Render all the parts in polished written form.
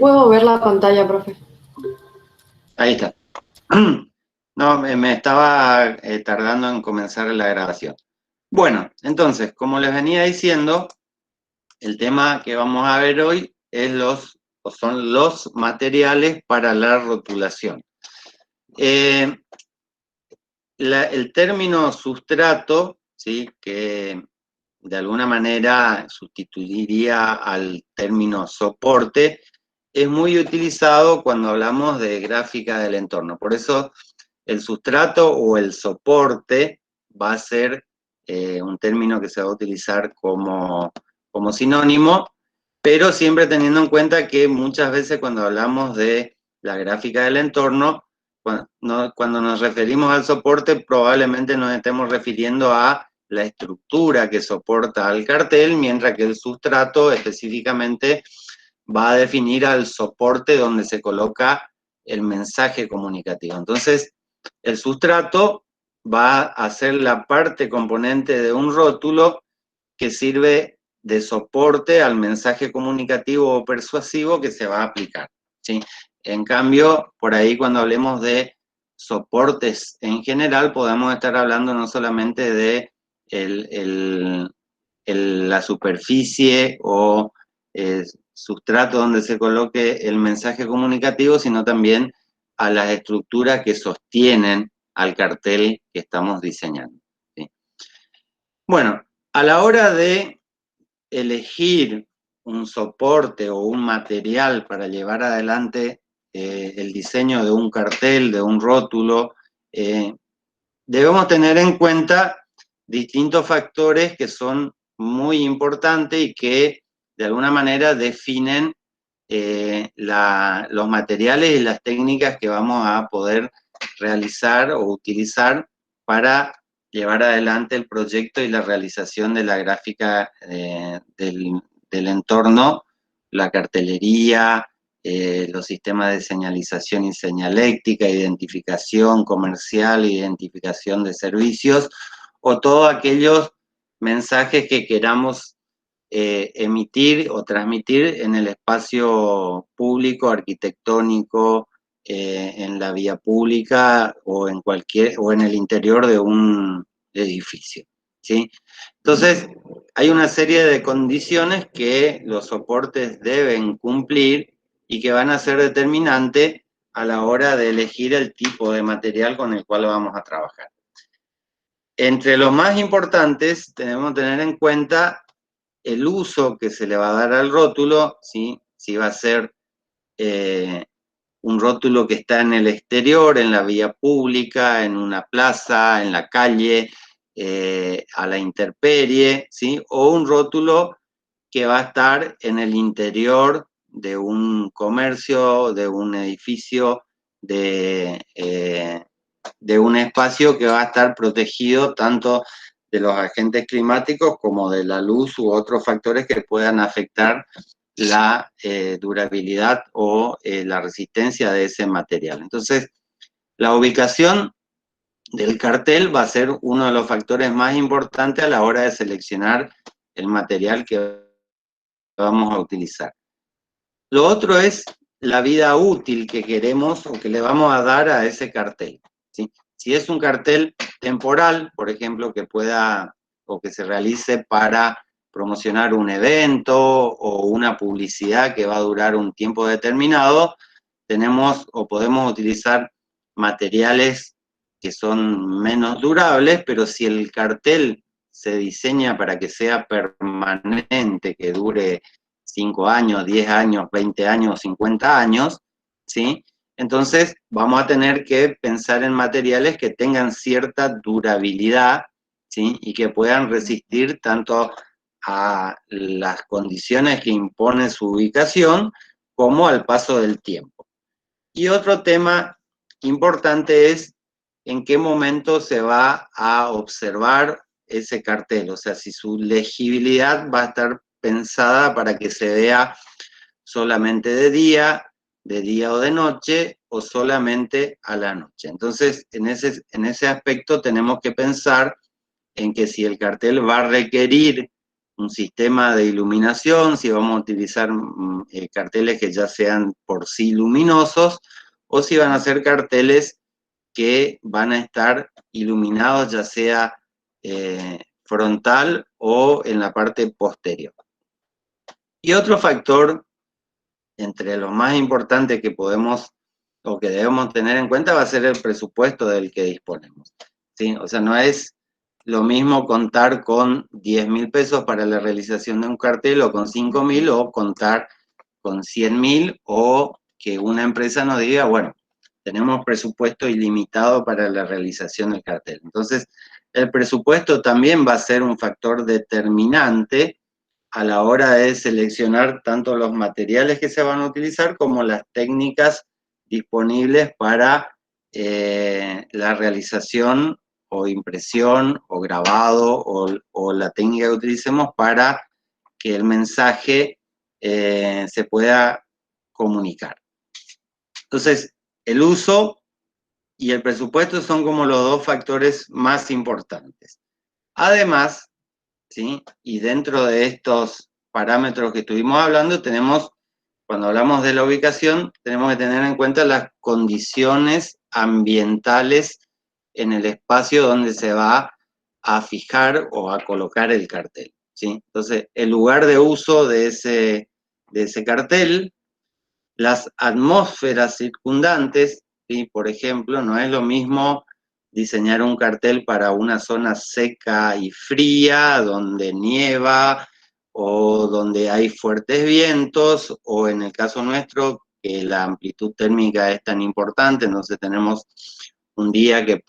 puedo ver la pantalla, profe. Ahí está. No, me estaba tardando en comenzar la grabación. Bueno, entonces, como les venía diciendo, el tema que vamos a ver hoy es son los materiales para la rotulación. El término sustrato, ¿sí?, que de alguna manera sustituiría al término soporte, es muy utilizado cuando hablamos de gráfica del entorno. Por eso el sustrato o el soporte va a ser un término que se va a utilizar como sinónimo, pero siempre teniendo en cuenta que muchas veces cuando hablamos de la gráfica del entorno, cuando nos referimos al soporte, probablemente nos estemos refiriendo a la estructura que soporta al cartel, mientras que el sustrato específicamente va a definir al soporte donde se coloca el mensaje comunicativo. Entonces, el sustrato va a ser la parte componente de un rótulo que sirve de soporte al mensaje comunicativo o persuasivo que se va a aplicar, ¿sí? En cambio, por ahí cuando hablemos de soportes en general, podemos estar hablando no solamente de la superficie o sustrato donde se coloque el mensaje comunicativo, sino también a las estructuras que sostienen al cartel que estamos diseñando, ¿sí? Bueno, a la hora de elegir un soporte o un material para llevar adelante el diseño de un cartel, de un rótulo, debemos tener en cuenta distintos factores que son muy importantes y que de alguna manera definen los materiales y las técnicas que vamos a poder realizar o utilizar para llevar adelante el proyecto y la realización de la gráfica del entorno, la cartelería, los sistemas de señalización y señaléctica, identificación comercial, identificación de servicios, o todos aquellos mensajes que queramos emitir o transmitir en el espacio público, arquitectónico, en la vía pública o en el interior de un edificio, ¿sí? Entonces, hay una serie de condiciones que los soportes deben cumplir y que van a ser determinantes a la hora de elegir el tipo de material con el cual vamos a trabajar. Entre los más importantes tenemos que tener en cuenta el uso que se le va a dar al rótulo, ¿sí? Si va a ser un rótulo que está en el exterior, en la vía pública, en una plaza, en la calle, a la intemperie, ¿sí? O un rótulo que va a estar en el interior de un comercio, de un edificio, de un espacio que va a estar protegido tanto de los agentes climáticos como de la luz u otros factores que puedan afectar la durabilidad o la resistencia de ese material. Entonces, la ubicación del cartel va a ser uno de los factores más importantes a la hora de seleccionar el material que vamos a utilizar. Lo otro es la vida útil que queremos o que le vamos a dar a ese cartel, ¿sí? Si es un cartel temporal, por ejemplo, que pueda o que se realice para promocionar un evento o una publicidad que va a durar un tiempo determinado, tenemos o podemos utilizar materiales que son menos durables, pero si el cartel se diseña para que sea permanente, que dure 5 años, 10 años, 20 años, 50 años, ¿sí? Entonces vamos a tener que pensar en materiales que tengan cierta durabilidad, ¿sí? Y que puedan resistir tanto a las condiciones que impone su ubicación como al paso del tiempo. Y otro tema importante es en qué momento se va a observar ese cartel, o sea, si su legibilidad va a estar pensada para que se vea solamente de día o de noche, o solamente a la noche. Entonces, en ese aspecto tenemos que pensar en que si el cartel va a requerir un sistema de iluminación, si vamos a utilizar carteles que ya sean por sí luminosos, o si van a ser carteles que van a estar iluminados ya sea frontal o en la parte posterior. Y otro factor, entre los más importantes que podemos o que debemos tener en cuenta, va a ser el presupuesto del que disponemos, ¿sí? O sea, no es lo mismo contar con 10.000 pesos para la realización de un cartel, o con 5.000, o contar con 100.000, o que una empresa nos diga, bueno, tenemos presupuesto ilimitado para la realización del cartel. Entonces, el presupuesto también va a ser un factor determinante a la hora de seleccionar tanto los materiales que se van a utilizar como las técnicas disponibles para la realización o impresión o grabado o la técnica que utilicemos para que el mensaje se pueda comunicar. Entonces, el uso y el presupuesto son como los dos factores más importantes. Además, ¿sí? Y dentro de estos parámetros que estuvimos hablando, tenemos, cuando hablamos de la ubicación, tenemos que tener en cuenta las condiciones ambientales en el espacio donde se va a fijar o a colocar el cartel, ¿sí? Entonces, el lugar de uso de ese cartel, las atmósferas circundantes, ¿sí? Por ejemplo, no es lo mismo diseñar un cartel para una zona seca y fría, donde nieva o donde hay fuertes vientos, o en el caso nuestro, que la amplitud térmica es tan importante, entonces tenemos un día que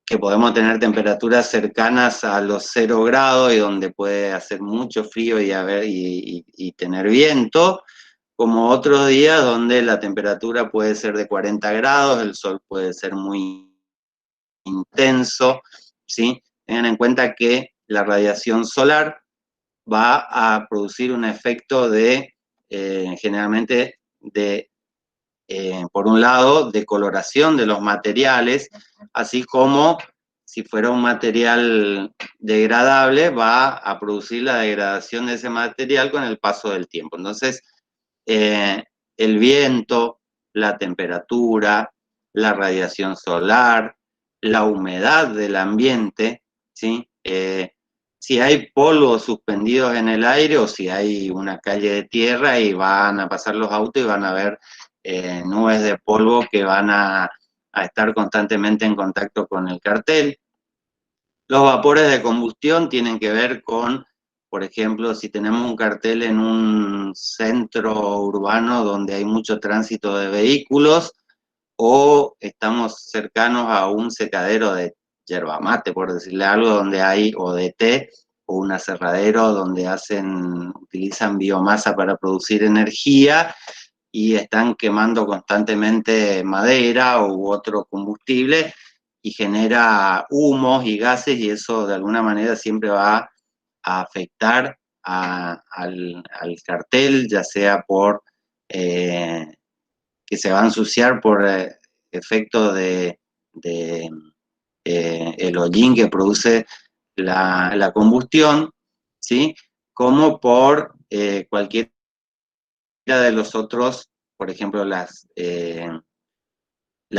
que podemos tener temperaturas cercanas a los 0 grados y donde puede hacer mucho frío y tener viento, como otros días donde la temperatura puede ser de 40 grados, el sol puede ser muy intenso, ¿sí? Tengan en cuenta que la radiación solar va a producir un efecto generalmente por un lado, de coloración de los materiales, así como si fuera un material degradable, va a producir la degradación de ese material con el paso del tiempo. Entonces, el viento, la temperatura, la radiación solar, la humedad del ambiente, ¿sí? Si hay polvo suspendidos en el aire, o si hay una calle de tierra y van a pasar los autos y van a ver nubes de polvo que van a estar constantemente en contacto con el cartel. Los vapores de combustión tienen que ver con, por ejemplo, si tenemos un cartel en un centro urbano donde hay mucho tránsito de vehículos, o estamos cercanos a un secadero de yerba mate, por decirle algo, donde hay, o de té, o un aserradero donde utilizan biomasa para producir energía y están quemando constantemente madera u otro combustible y genera humos y gases, y eso de alguna manera siempre va a afectar al cartel, ya sea por que se va a ensuciar por efecto de el hollín que produce la combustión, ¿sí? Como por cualquiera de los otros, por ejemplo, la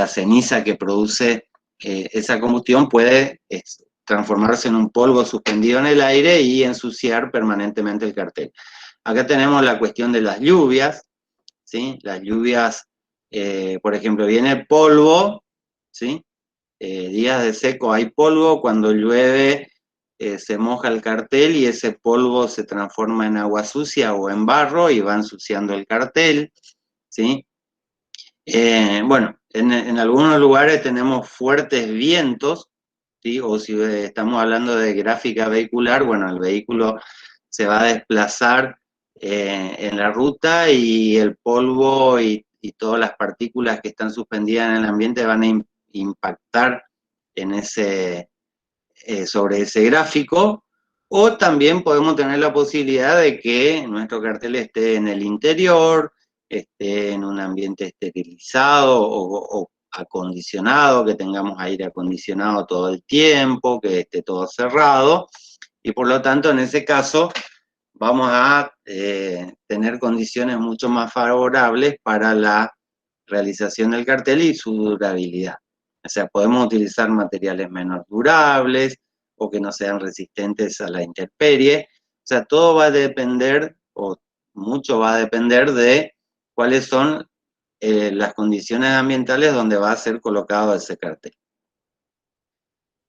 ceniza que produce esa combustión puede transformarse en un polvo suspendido en el aire y ensuciar permanentemente el cartel. Acá tenemos la cuestión de las lluvias, ¿sí? Las lluvias, por ejemplo, viene polvo, ¿sí? Días de seco hay polvo, cuando llueve se moja el cartel y ese polvo se transforma en agua sucia o en barro y va ensuciando el cartel, ¿sí? Bueno, en algunos lugares tenemos fuertes vientos, ¿sí? O si estamos hablando de gráfica vehicular, bueno, el vehículo se va a desplazar en la ruta y el polvo y todas las partículas que están suspendidas en el ambiente van a impactar sobre ese gráfico. O también podemos tener la posibilidad de que nuestro cartel esté en el interior, esté en un ambiente esterilizado o acondicionado, que tengamos aire acondicionado todo el tiempo, que esté todo cerrado, Y por lo tanto, en ese caso, vamos a tener condiciones mucho más favorables para la realización del cartel y su durabilidad. O sea, podemos utilizar materiales menos durables o que no sean resistentes a la intemperie. O sea, todo va a depender, o mucho va a depender de cuáles son las condiciones ambientales donde va a ser colocado ese cartel.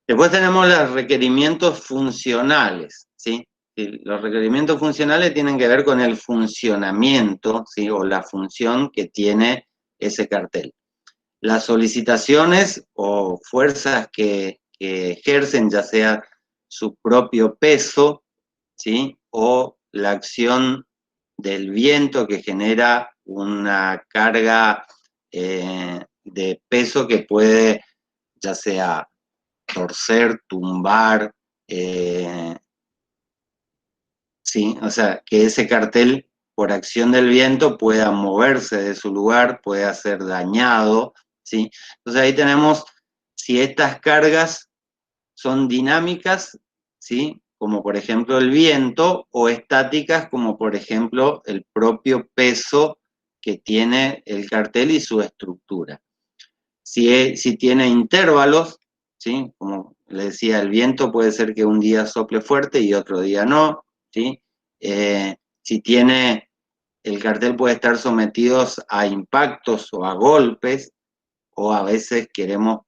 Después tenemos los requerimientos funcionales, ¿sí? Los requerimientos funcionales tienen que ver con el funcionamiento, ¿sí? O la función que tiene ese cartel. Las solicitaciones o fuerzas que ejercen, ya sea su propio peso, ¿sí? O la acción del viento que genera una carga de peso que puede, ya sea torcer, tumbar, ¿sí? O sea, que ese cartel, por acción del viento, pueda moverse de su lugar, pueda ser dañado, ¿sí? Entonces ahí tenemos si estas cargas son dinámicas, ¿sí? Como por ejemplo el viento, o estáticas, como por ejemplo el propio peso que tiene el cartel y su estructura. Si tiene intervalos, ¿sí? Como le decía, el viento puede ser que un día sople fuerte y otro día no, ¿sí? Si tiene, el cartel puede estar sometido a impactos o a golpes, o a veces queremos,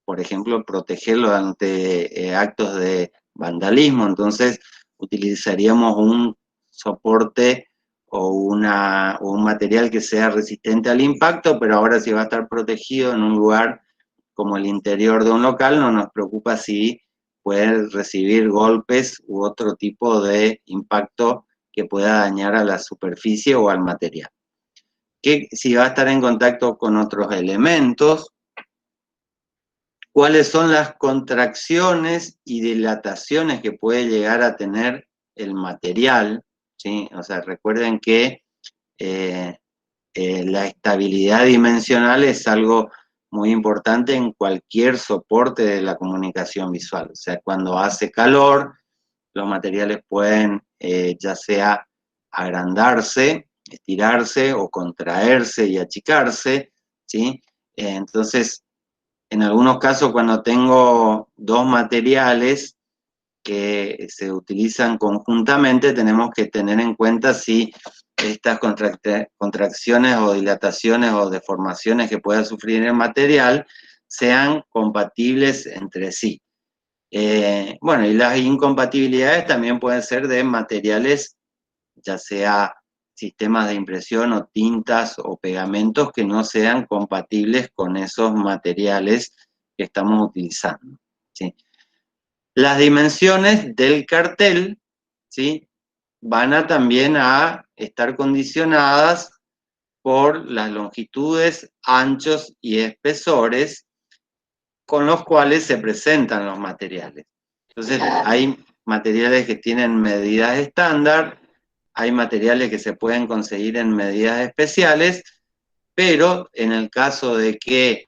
por ejemplo, protegerlo ante actos de vandalismo, entonces utilizaríamos un soporte o un material que sea resistente al impacto, pero ahora si va a estar protegido en un lugar como el interior de un local, no nos preocupa si puede recibir golpes u otro tipo de impacto que pueda dañar a la superficie o al material. Que si va a estar en contacto con otros elementos, cuáles son las contracciones y dilataciones que puede llegar a tener el material, ¿sí? O sea, recuerden que la estabilidad dimensional es algo muy importante en cualquier soporte de la comunicación visual. O sea, cuando hace calor, los materiales pueden ya sea agrandarse, estirarse o contraerse y achicarse, ¿sí? Entonces, en algunos casos, cuando tengo dos materiales que se utilizan conjuntamente, tenemos que tener en cuenta si estas contracciones o dilataciones o deformaciones que pueda sufrir el material sean compatibles entre sí. Bueno, y las incompatibilidades también pueden ser de materiales, ya sea sistemas de impresión o tintas o pegamentos que no sean compatibles con esos materiales que estamos utilizando, ¿sí? Las dimensiones del cartel, ¿sí? Van a también a estar condicionadas por las longitudes, anchos y espesores con los cuales se presentan los materiales. Entonces, hay materiales que tienen medidas estándar, hay materiales que se pueden conseguir en medidas especiales, pero en el caso de que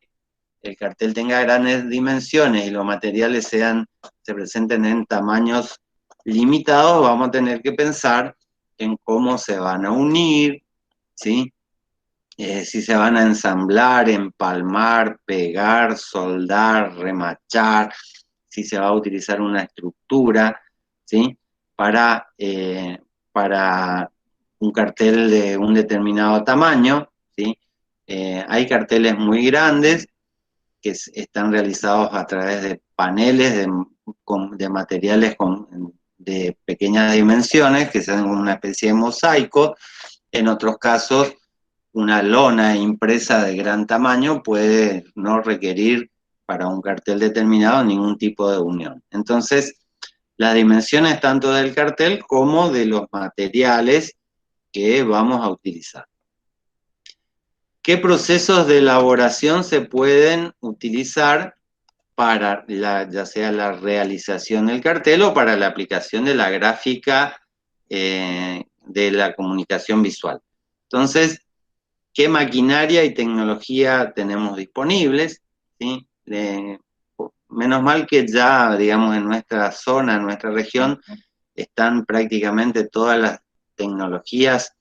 el cartel tenga grandes dimensiones y los materiales se presenten en tamaños limitados, vamos a tener que pensar en cómo se van a unir, ¿sí? Si se van a ensamblar, empalmar, pegar, soldar, remachar, si se va a utilizar una estructura, ¿sí? Para un cartel de un determinado tamaño, ¿sí? Hay carteles muy grandes que están realizados a través de paneles de materiales de pequeñas dimensiones, que son una especie de mosaico. En otros casos, una lona impresa de gran tamaño puede no requerir para un cartel determinado ningún tipo de unión. Entonces, las dimensiones tanto del cartel como de los materiales que vamos a utilizar. ¿Qué procesos de elaboración se pueden utilizar para ya sea la realización del cartel o para la aplicación de la gráfica de la comunicación visual? Entonces, ¿qué maquinaria y tecnología tenemos disponibles? ¿Sí? menos mal que ya, digamos, en nuestra zona, en nuestra región, están prácticamente todas las tecnologías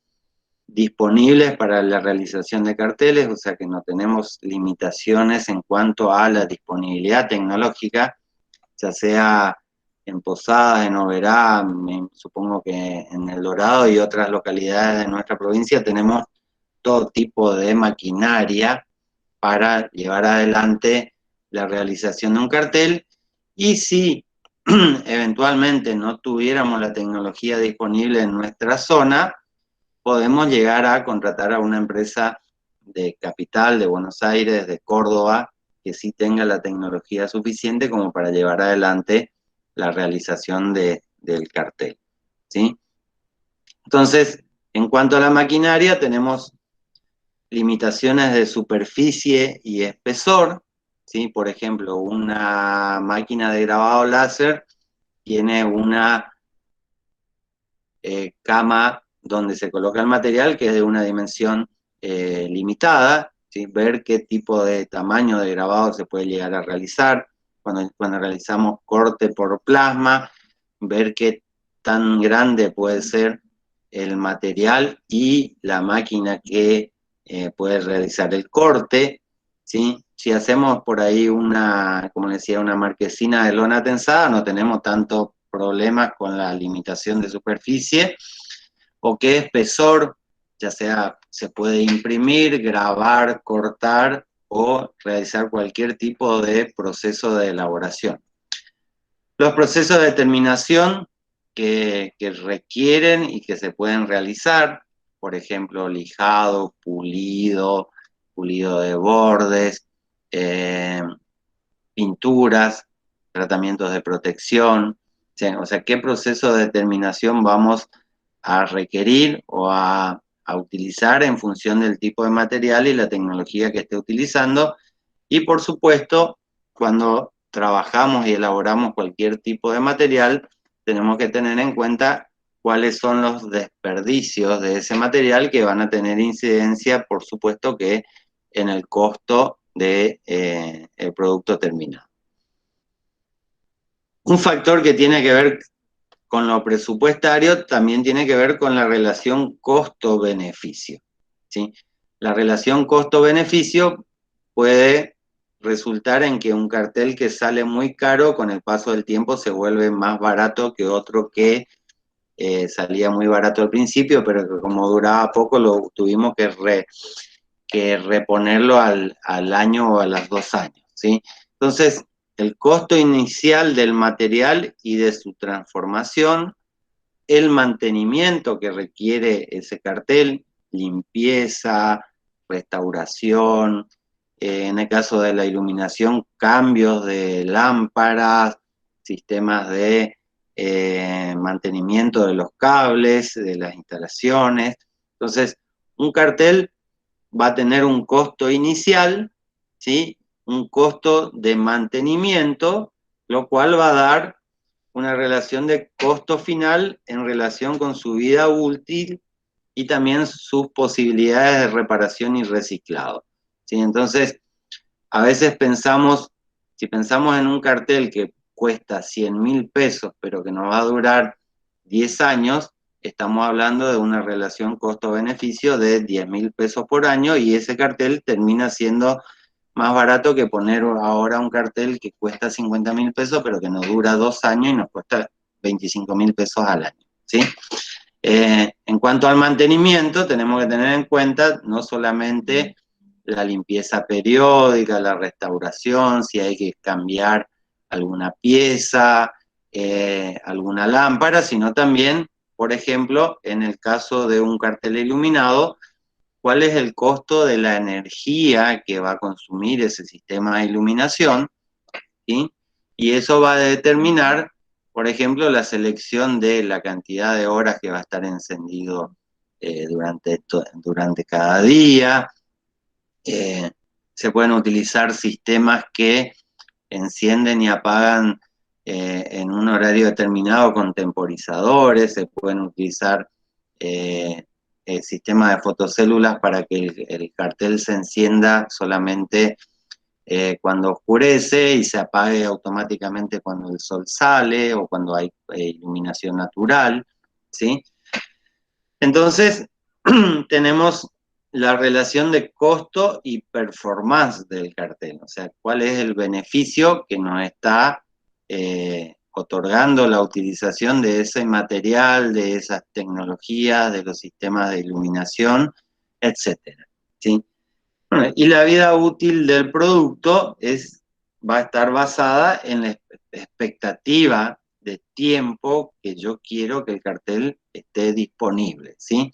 disponibles para la realización de carteles, o sea que no tenemos limitaciones en cuanto a la disponibilidad tecnológica, ya sea en Posadas, en Oberá, supongo que en El Dorado y otras localidades de nuestra provincia tenemos todo tipo de maquinaria para llevar adelante la realización de un cartel, y si eventualmente no tuviéramos la tecnología disponible en nuestra zona, podemos llegar a contratar a una empresa de capital, de Buenos Aires, de Córdoba, que sí tenga la tecnología suficiente como para llevar adelante la realización del cartel, ¿sí? Entonces, en cuanto a la maquinaria, tenemos limitaciones de superficie y espesor, ¿sí? Por ejemplo, una máquina de grabado láser tiene una cama donde se coloca el material que es de una dimensión limitada, ¿sí? Ver qué tipo de tamaño de grabado se puede llegar a realizar. Cuando realizamos corte por plasma, ver qué tan grande puede ser el material y la máquina que puede realizar el corte, ¿sí? Si hacemos por ahí una, como decía, una marquesina de lona tensada, no tenemos tanto problemas con la limitación de superficie, o qué espesor, ya sea se puede imprimir, grabar, cortar o realizar cualquier tipo de proceso de elaboración. Los procesos de terminación que requieren y que se pueden realizar, por ejemplo, lijado, pulido de bordes, pinturas, tratamientos de protección, o sea, qué proceso de terminación vamos a requerir o a utilizar en función del tipo de material y la tecnología que esté utilizando. Y por supuesto, cuando trabajamos y elaboramos cualquier tipo de material, tenemos que tener en cuenta cuáles son los desperdicios de ese material que van a tener incidencia, por supuesto, que en el costo del producto terminado. Un factor que tiene que ver con lo presupuestario también tiene que ver con la relación costo-beneficio, ¿sí? La relación costo-beneficio puede resultar en que un cartel que sale muy caro con el paso del tiempo se vuelve más barato que otro que salía muy barato al principio, pero que como duraba poco lo tuvimos que reponerlo al año o a los 2 años, ¿sí? Entonces, el costo inicial del material y de su transformación, el mantenimiento que requiere ese cartel, limpieza, restauración, en el caso de la iluminación, cambios de lámparas, sistemas de mantenimiento de los cables, de las instalaciones. Entonces, un cartel va a tener un costo inicial, ¿sí? Un costo de mantenimiento, lo cual va a dar una relación de costo final en relación con su vida útil y también sus posibilidades de reparación y reciclado, ¿sí? Entonces, a veces pensamos, si pensamos en un cartel que cuesta 100.000 pesos, pero que nos va a durar 10 años, estamos hablando de una relación costo-beneficio de 10.000 pesos por año, y ese cartel termina siendo más barato que poner ahora un cartel que cuesta 50.000 pesos, pero que nos dura 2 años y nos cuesta 25.000 pesos al año, ¿sí? En cuanto al mantenimiento, tenemos que tener en cuenta no solamente la limpieza periódica, la restauración, si hay que cambiar alguna pieza, alguna lámpara, sino también, por ejemplo, en el caso de un cartel iluminado, cuál es el costo de la energía que va a consumir ese sistema de iluminación, ¿sí? Y eso va a determinar, por ejemplo, la selección de la cantidad de horas que va a estar encendido durante cada día. Se pueden utilizar sistemas que encienden y apagan en un horario determinado con temporizadores, se pueden utilizar sistemas de fotocélulas para que el cartel se encienda solamente cuando oscurece y se apague automáticamente cuando el sol sale o cuando hay iluminación natural, ¿sí? Entonces, tenemos la relación de costo y performance del cartel, o sea, cuál es el beneficio que nos está otorgando la utilización de ese material, de esas tecnologías, de los sistemas de iluminación, etcétera, ¿sí? Bueno, y la vida útil del producto va a estar basada en la expectativa de tiempo que yo quiero que el cartel esté disponible, ¿sí?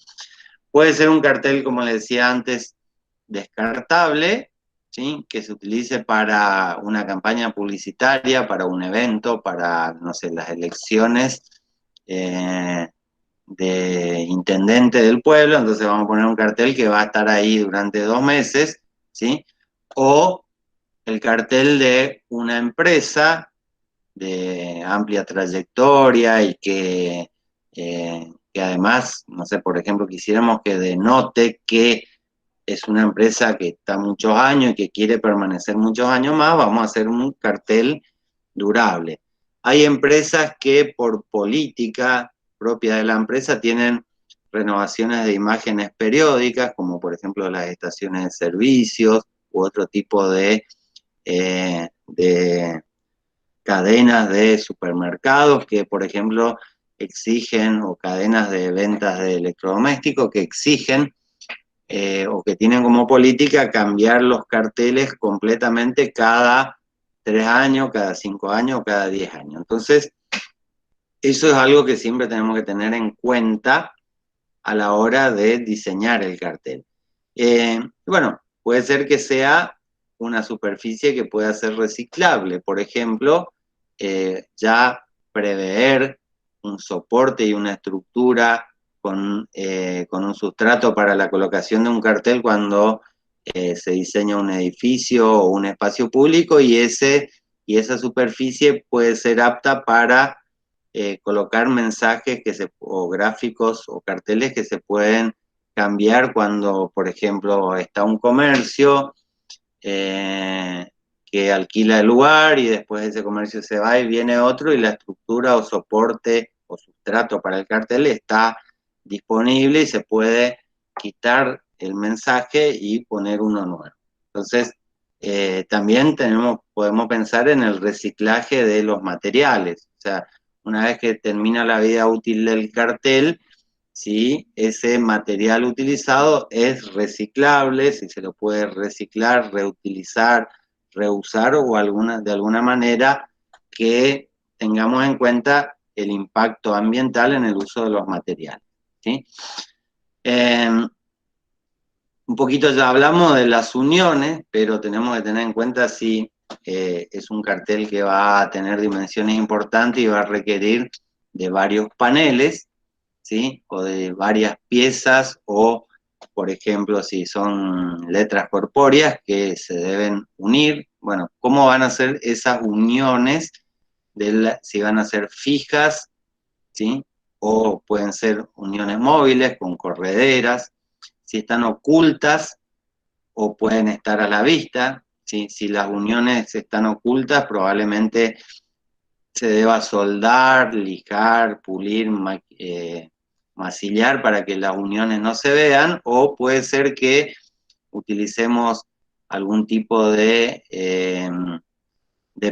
Puede ser un cartel, como les decía antes, descartable, ¿sí? Que se utilice para una campaña publicitaria, para un evento, para, no sé, las elecciones de intendente del pueblo, entonces vamos a poner un cartel que va a estar ahí durante 2 meses, ¿sí? O el cartel de una empresa de amplia trayectoria y que además, no sé, por ejemplo, quisiéramos que denote que es una empresa que está muchos años y que quiere permanecer muchos años más, vamos a hacer un cartel durable. Hay empresas que por política propia de la empresa tienen renovaciones de imágenes periódicas, como por ejemplo las estaciones de servicios u otro tipo de cadenas de supermercados que, por ejemplo, exigen, o cadenas de ventas de electrodomésticos que exigen o que tienen como política cambiar los carteles completamente cada 3 años, cada 5 años, cada 10 años. Entonces, eso es algo que siempre tenemos que tener en cuenta a la hora de diseñar el cartel. Bueno, puede ser que sea una superficie que pueda ser reciclable. Por ejemplo, ya prever un soporte y una estructura con un sustrato para la colocación de un cartel cuando se diseña un edificio o un espacio público y esa superficie puede ser apta para colocar mensajes o gráficos o carteles que se pueden cambiar cuando, por ejemplo, está un comercio que alquila el lugar y después ese comercio se va y viene otro y la estructura o soporte o sustrato para el cartel está disponible y se puede quitar el mensaje y poner uno nuevo. Entonces, también podemos pensar en el reciclaje de los materiales. O sea, una vez que termina la vida útil del cartel, si ese material utilizado es reciclable, si se lo puede reciclar, reutilizar, reusar o de alguna manera que tengamos en cuenta el impacto ambiental en el uso de los materiales, ¿sí? Un poquito ya hablamos de las uniones, pero tenemos que tener en cuenta si es un cartel que va a tener dimensiones importantes y va a requerir de varios paneles, ¿sí? O de varias piezas, o, por ejemplo, si son letras corpóreas que se deben unir. Bueno, ¿cómo van a ser esas uniones? Si van a ser fijas, ¿sí? O pueden ser uniones móviles con correderas, si están ocultas o pueden estar a la vista, ¿sí? Si las uniones están ocultas, probablemente se deba soldar, lijar, pulir, masillar para que las uniones no se vean, o puede ser que utilicemos algún tipo de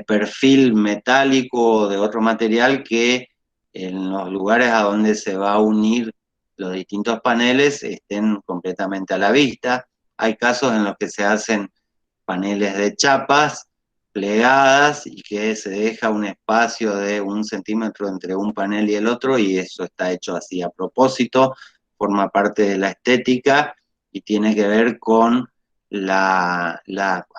perfil metálico o de otro material que en los lugares a donde se va a unir los distintos paneles estén completamente a la vista. Hay casos en los que se hacen paneles de chapas plegadas y que se deja un espacio de 1 centímetro entre un panel y el otro, y eso está hecho así a propósito, forma parte de la estética y tiene que ver con a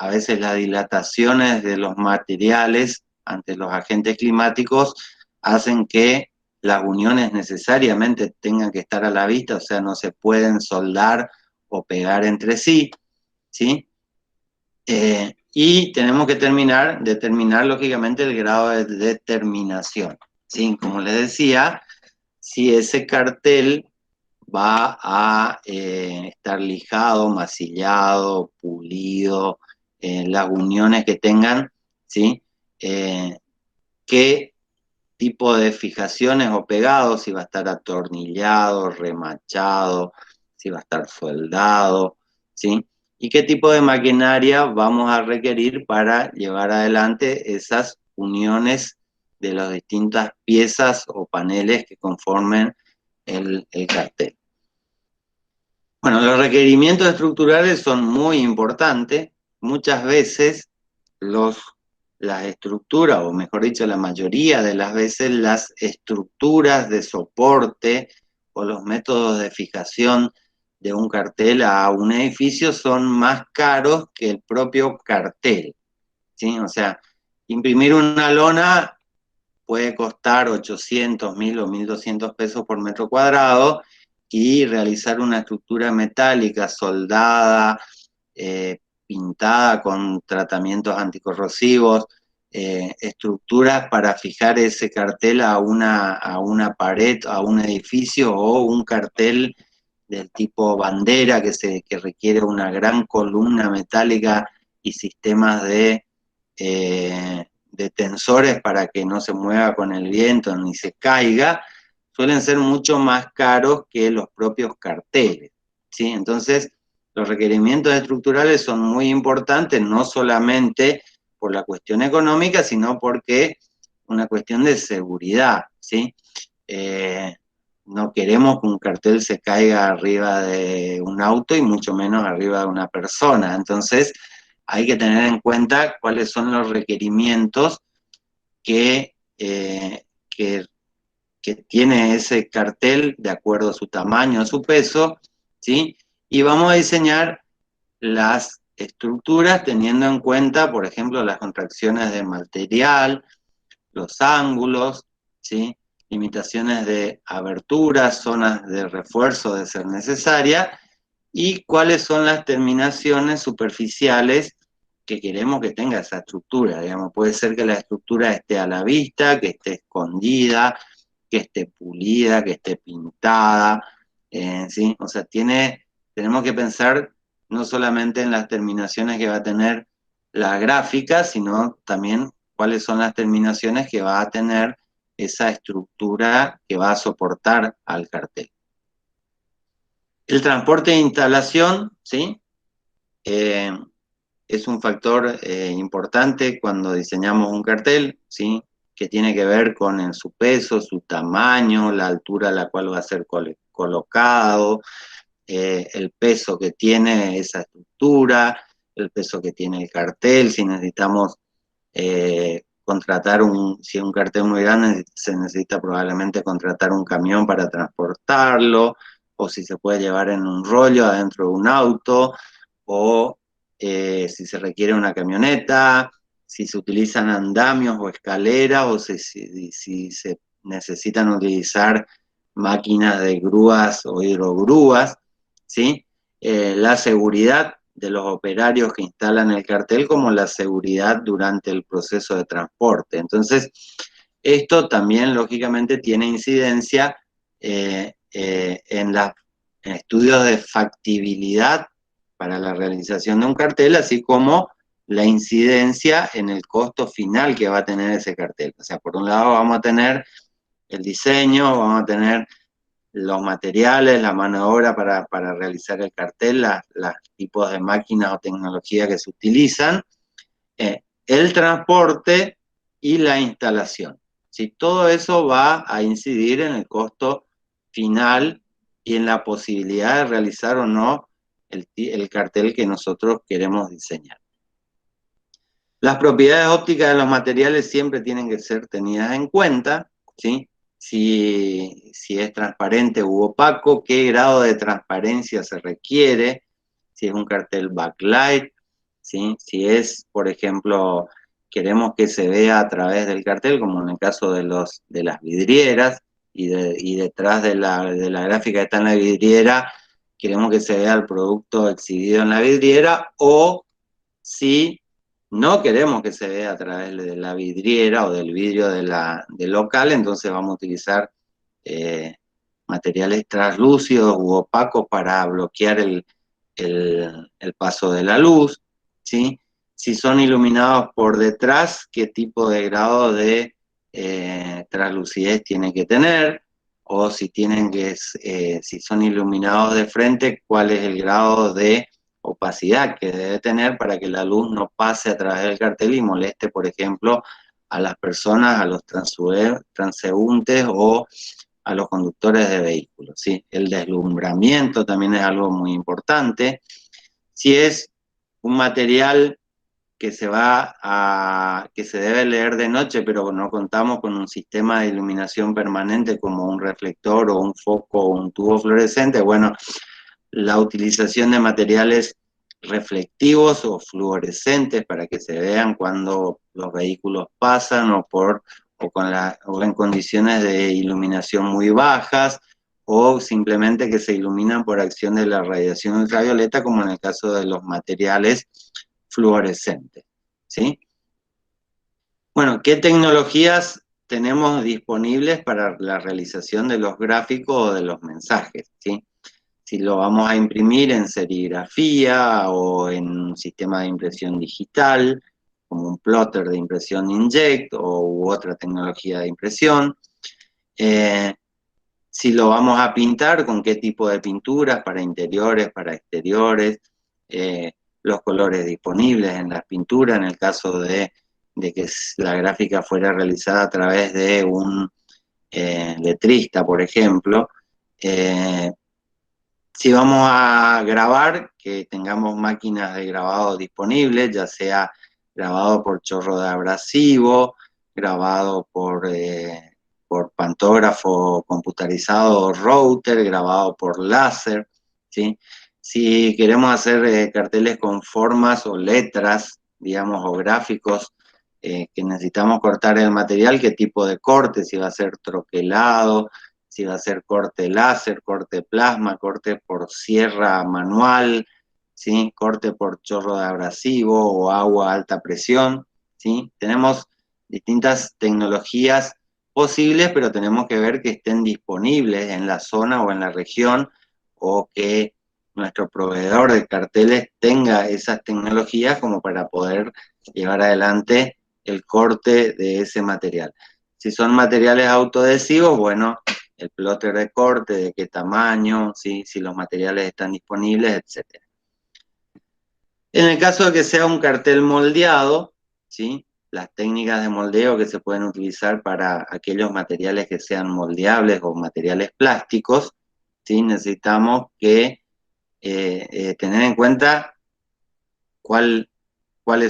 veces las dilataciones de los materiales ante los agentes climáticos hacen que las uniones necesariamente tengan que estar a la vista, o sea, no se pueden soldar o pegar entre sí, ¿sí? Y tenemos que determinar lógicamente el grado de determinación, ¿sí? Como les decía, si ese cartel va a estar lijado, masillado, pulido, las uniones que tengan, ¿sí? Qué tipo de fijaciones o pegados, si va a estar atornillado, remachado, si va a estar soldado, ¿sí? Y qué tipo de maquinaria vamos a requerir para llevar adelante esas uniones de las distintas piezas o paneles que conformen el cartel. Bueno, los requerimientos estructurales son muy importantes. Muchas veces las estructuras, o mejor dicho, la mayoría de las veces las estructuras de soporte o los métodos de fijación de un cartel a un edificio son más caros que el propio cartel, ¿sí? O sea, imprimir una lona puede costar 800, 1000 o 1200 pesos por metro cuadrado, y realizar una estructura metálica soldada, pintada con tratamientos anticorrosivos, estructuras para fijar ese cartel a una pared, a un edificio, o un cartel del tipo bandera que requiere una gran columna metálica y sistemas de tensores para que no se mueva con el viento ni se caiga, suelen ser mucho más caros que los propios carteles, ¿sí? Entonces, los requerimientos estructurales son muy importantes, no solamente por la cuestión económica, sino porque una cuestión de seguridad, ¿sí? No queremos que un cartel se caiga arriba de un auto y mucho menos arriba de una persona. Entonces, hay que tener en cuenta cuáles son los requerimientos que, que, que tiene ese cartel de acuerdo a su tamaño, a su peso, ¿sí? Y vamos a diseñar las estructuras teniendo en cuenta, por ejemplo, las contracciones de material, los ángulos, ¿sí? Limitaciones de aberturas, zonas de refuerzo de ser necesaria, y cuáles son las terminaciones superficiales que queremos que tenga esa estructura. Digamos, puede ser que la estructura esté a la vista, que esté escondida, que esté pulida, que esté pintada, ¿sí? O sea, tenemos que pensar no solamente en las terminaciones que va a tener la gráfica, sino también cuáles son las terminaciones que va a tener esa estructura que va a soportar al cartel. El transporte de instalación, ¿sí? Es un factor importante cuando diseñamos un cartel, ¿sí? Que tiene que ver con su peso, su tamaño, la altura a la cual va a ser colocado, el peso que tiene esa estructura, el peso que tiene el cartel, si necesitamos si es un cartel muy grande, se necesita probablemente contratar un camión para transportarlo, o si se puede llevar en un rollo adentro de un auto, o si se requiere una camioneta, si se utilizan andamios o escaleras, o si se necesitan utilizar máquinas de grúas o hidrogrúas, ¿sí? La seguridad de los operarios que instalan el cartel, como la seguridad durante el proceso de transporte. Entonces, esto también lógicamente tiene incidencia en estudios de factibilidad para la realización de un cartel, así como la incidencia en el costo final que va a tener ese cartel. O sea, por un lado vamos a tener el diseño, vamos a tener los materiales, la mano de obra para realizar el cartel, los tipos de máquinas o tecnología que se utilizan, el transporte y la instalación. ¿Sí? Todo eso va a incidir en el costo final y en la posibilidad de realizar o no el cartel que nosotros queremos diseñar. Las propiedades ópticas de los materiales siempre tienen que ser tenidas en cuenta, ¿sí? Si es transparente u opaco, qué grado de transparencia se requiere, si es un cartel backlight, ¿sí? Si es, por ejemplo, queremos que se vea a través del cartel, como en el caso de las vidrieras, y detrás de la gráfica que está en la vidriera, queremos que se vea el producto exhibido en la vidriera, o si no queremos que se vea a través de la vidriera o del vidrio del local, entonces vamos a utilizar materiales translúcidos u opacos para bloquear el paso de la luz, ¿sí? Si son iluminados por detrás, qué tipo de grado de translucidez tiene que tener, o si si son iluminados de frente, cuál es el grado de opacidad que debe tener para que la luz no pase a través del cartel y moleste, por ejemplo, a las personas, a los transeúntes o a los conductores de vehículos, ¿sí? El deslumbramiento también es algo muy importante. Si es un material que se debe leer de noche, pero no contamos con un sistema de iluminación permanente como un reflector o un foco o un tubo fluorescente, bueno, la utilización de materiales reflectivos o fluorescentes para que se vean cuando los vehículos pasan o en condiciones de iluminación muy bajas, o simplemente que se iluminan por acción de la radiación ultravioleta, como en el caso de los materiales fluorescentes, ¿sí? Bueno, ¿qué tecnologías tenemos disponibles para la realización de los gráficos o de los mensajes, ¿sí? Si lo vamos a imprimir en serigrafía o en un sistema de impresión digital, como un plotter de impresión inkjet u otra tecnología de impresión. Si lo vamos a pintar, con qué tipo de pinturas, para interiores, para exteriores, los colores disponibles en las pinturas, en el caso de que la gráfica fuera realizada a través de un letrista, por ejemplo. Si vamos a grabar, que tengamos máquinas de grabado disponibles, ya sea grabado por chorro de abrasivo, grabado por pantógrafo computarizado o router, grabado por láser, ¿sí? Si queremos hacer carteles con formas o letras, digamos, o gráficos, que necesitamos cortar el material, qué tipo de corte, si va a ser troquelado, si va a ser corte láser, corte plasma, corte por sierra manual, ¿sí? Corte por chorro de abrasivo o agua a alta presión, ¿sí? Tenemos distintas tecnologías posibles, pero tenemos que ver que estén disponibles en la zona o en la región, o que nuestro proveedor de carteles tenga esas tecnologías como para poder llevar adelante el corte de ese material. Si son materiales autoadhesivos, bueno, el plotter de corte, de qué tamaño, ¿sí? Si los materiales están disponibles, etc. En el caso de que sea un cartel moldeado, ¿sí? Las técnicas de moldeo que se pueden utilizar para aquellos materiales que sean moldeables o materiales plásticos, ¿sí? Necesitamos que tener en cuenta cuáles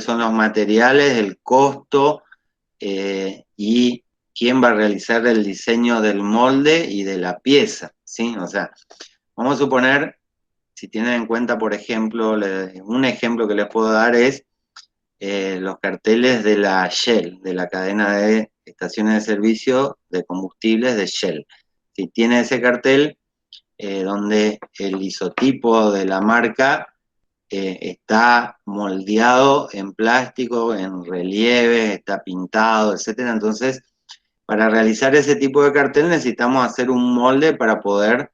son los materiales, el costo y quién va a realizar el diseño del molde y de la pieza, ¿sí? O sea, vamos a suponer, si tienen en cuenta, por ejemplo, un ejemplo que les puedo dar es los carteles de la Shell, de la cadena de estaciones de servicio de combustibles de Shell. Si tiene ese cartel donde el isotipo de la marca está moldeado en plástico, en relieve, está pintado, etcétera. Entonces, para realizar ese tipo de cartel necesitamos hacer un molde para poder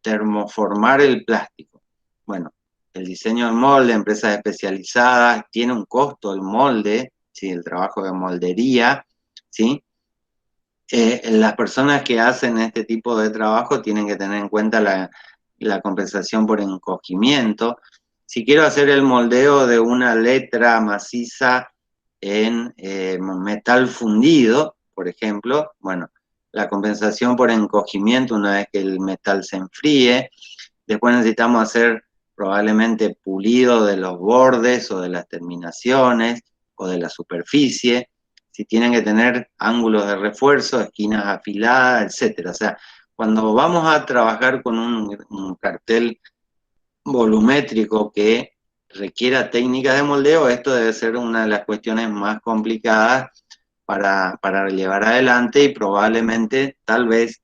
termoformar el plástico. Bueno, el diseño del molde, empresas especializadas, tiene un costo el molde, ¿sí? El trabajo de moldería, ¿sí? Las personas que hacen este tipo de trabajo tienen que tener en cuenta la compensación por encogimiento. Si quiero hacer el moldeo de una letra maciza en metal fundido, por ejemplo, bueno, la compensación por encogimiento una vez que el metal se enfríe. Después necesitamos hacer probablemente pulido de los bordes o de las terminaciones o de la superficie. Si tienen que tener ángulos de refuerzo, esquinas afiladas, etc. O sea, cuando vamos a trabajar con un cartel volumétrico que requiera técnicas de moldeo, esto debe ser una de las cuestiones más complicadas para llevar adelante, y probablemente, tal vez,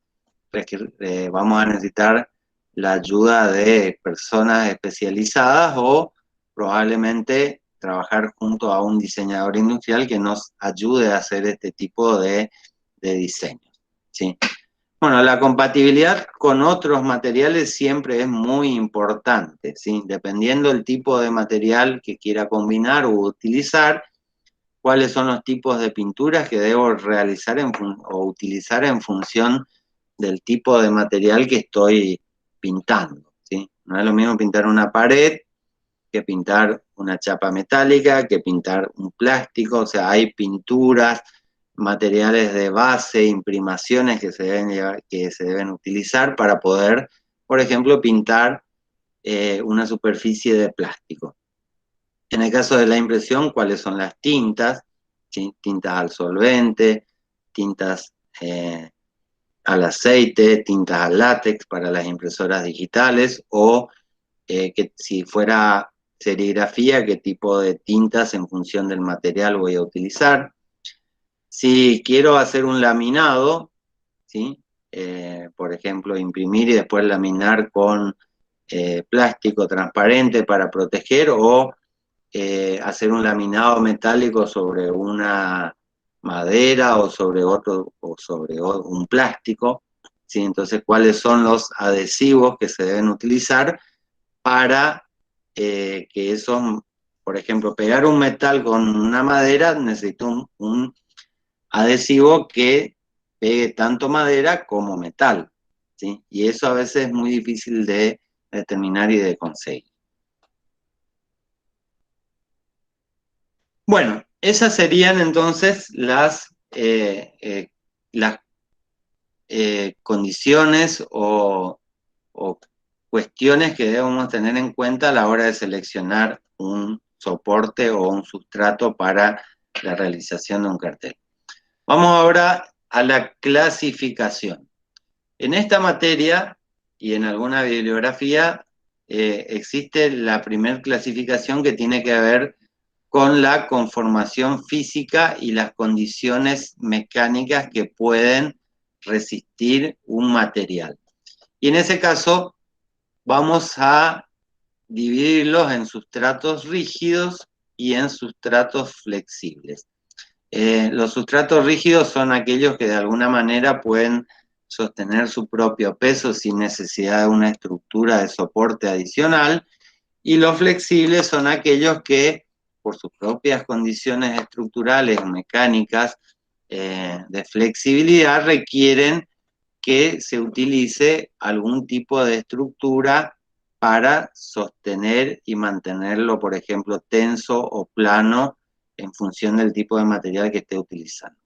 vamos a necesitar la ayuda de personas especializadas, o probablemente trabajar junto a un diseñador industrial que nos ayude a hacer este tipo de diseños, ¿sí? Bueno, la compatibilidad con otros materiales siempre es muy importante, ¿sí? Dependiendo del tipo de material que quiera combinar o utilizar, cuáles son los tipos de pinturas que debo realizar o utilizar en función del tipo de material que estoy pintando, ¿sí? No es lo mismo pintar una pared que pintar una chapa metálica, que pintar un plástico, o sea, hay pinturas, materiales de base, imprimaciones que que se deben utilizar para poder, por ejemplo, pintar una superficie de plástico. En el caso de la impresión, ¿cuáles son las tintas? ¿Sí? Tintas al solvente, tintas al aceite, tintas al látex para las impresoras digitales, o que si fuera serigrafía, qué tipo de tintas en función del material voy a utilizar. Si quiero hacer un laminado, ¿sí? Por ejemplo, imprimir y después laminar con plástico transparente para proteger, o hacer un laminado metálico sobre una madera o sobre un plástico, ¿sí? Entonces, ¿cuáles son los adhesivos que se deben utilizar para que esos, por ejemplo, pegar un metal con una madera, necesito un adhesivo que pegue tanto madera como metal, ¿sí? Y eso a veces es muy difícil de determinar y de conseguir. Bueno, esas serían entonces las condiciones o cuestiones que debemos tener en cuenta a la hora de seleccionar un soporte o un sustrato para la realización de un cartel. Vamos ahora a la clasificación. En esta materia y en alguna bibliografía existe la primera clasificación que tiene que ver con la conformación física y las condiciones mecánicas que pueden resistir un material. Y en ese caso vamos a dividirlos en sustratos rígidos y en sustratos flexibles. Los sustratos rígidos son aquellos que de alguna manera pueden sostener su propio peso sin necesidad de una estructura de soporte adicional, y los flexibles son aquellos que, por sus propias condiciones estructurales o mecánicas de flexibilidad, requieren que se utilice algún tipo de estructura para sostener y mantenerlo, por ejemplo, tenso o plano en función del tipo de material que esté utilizando.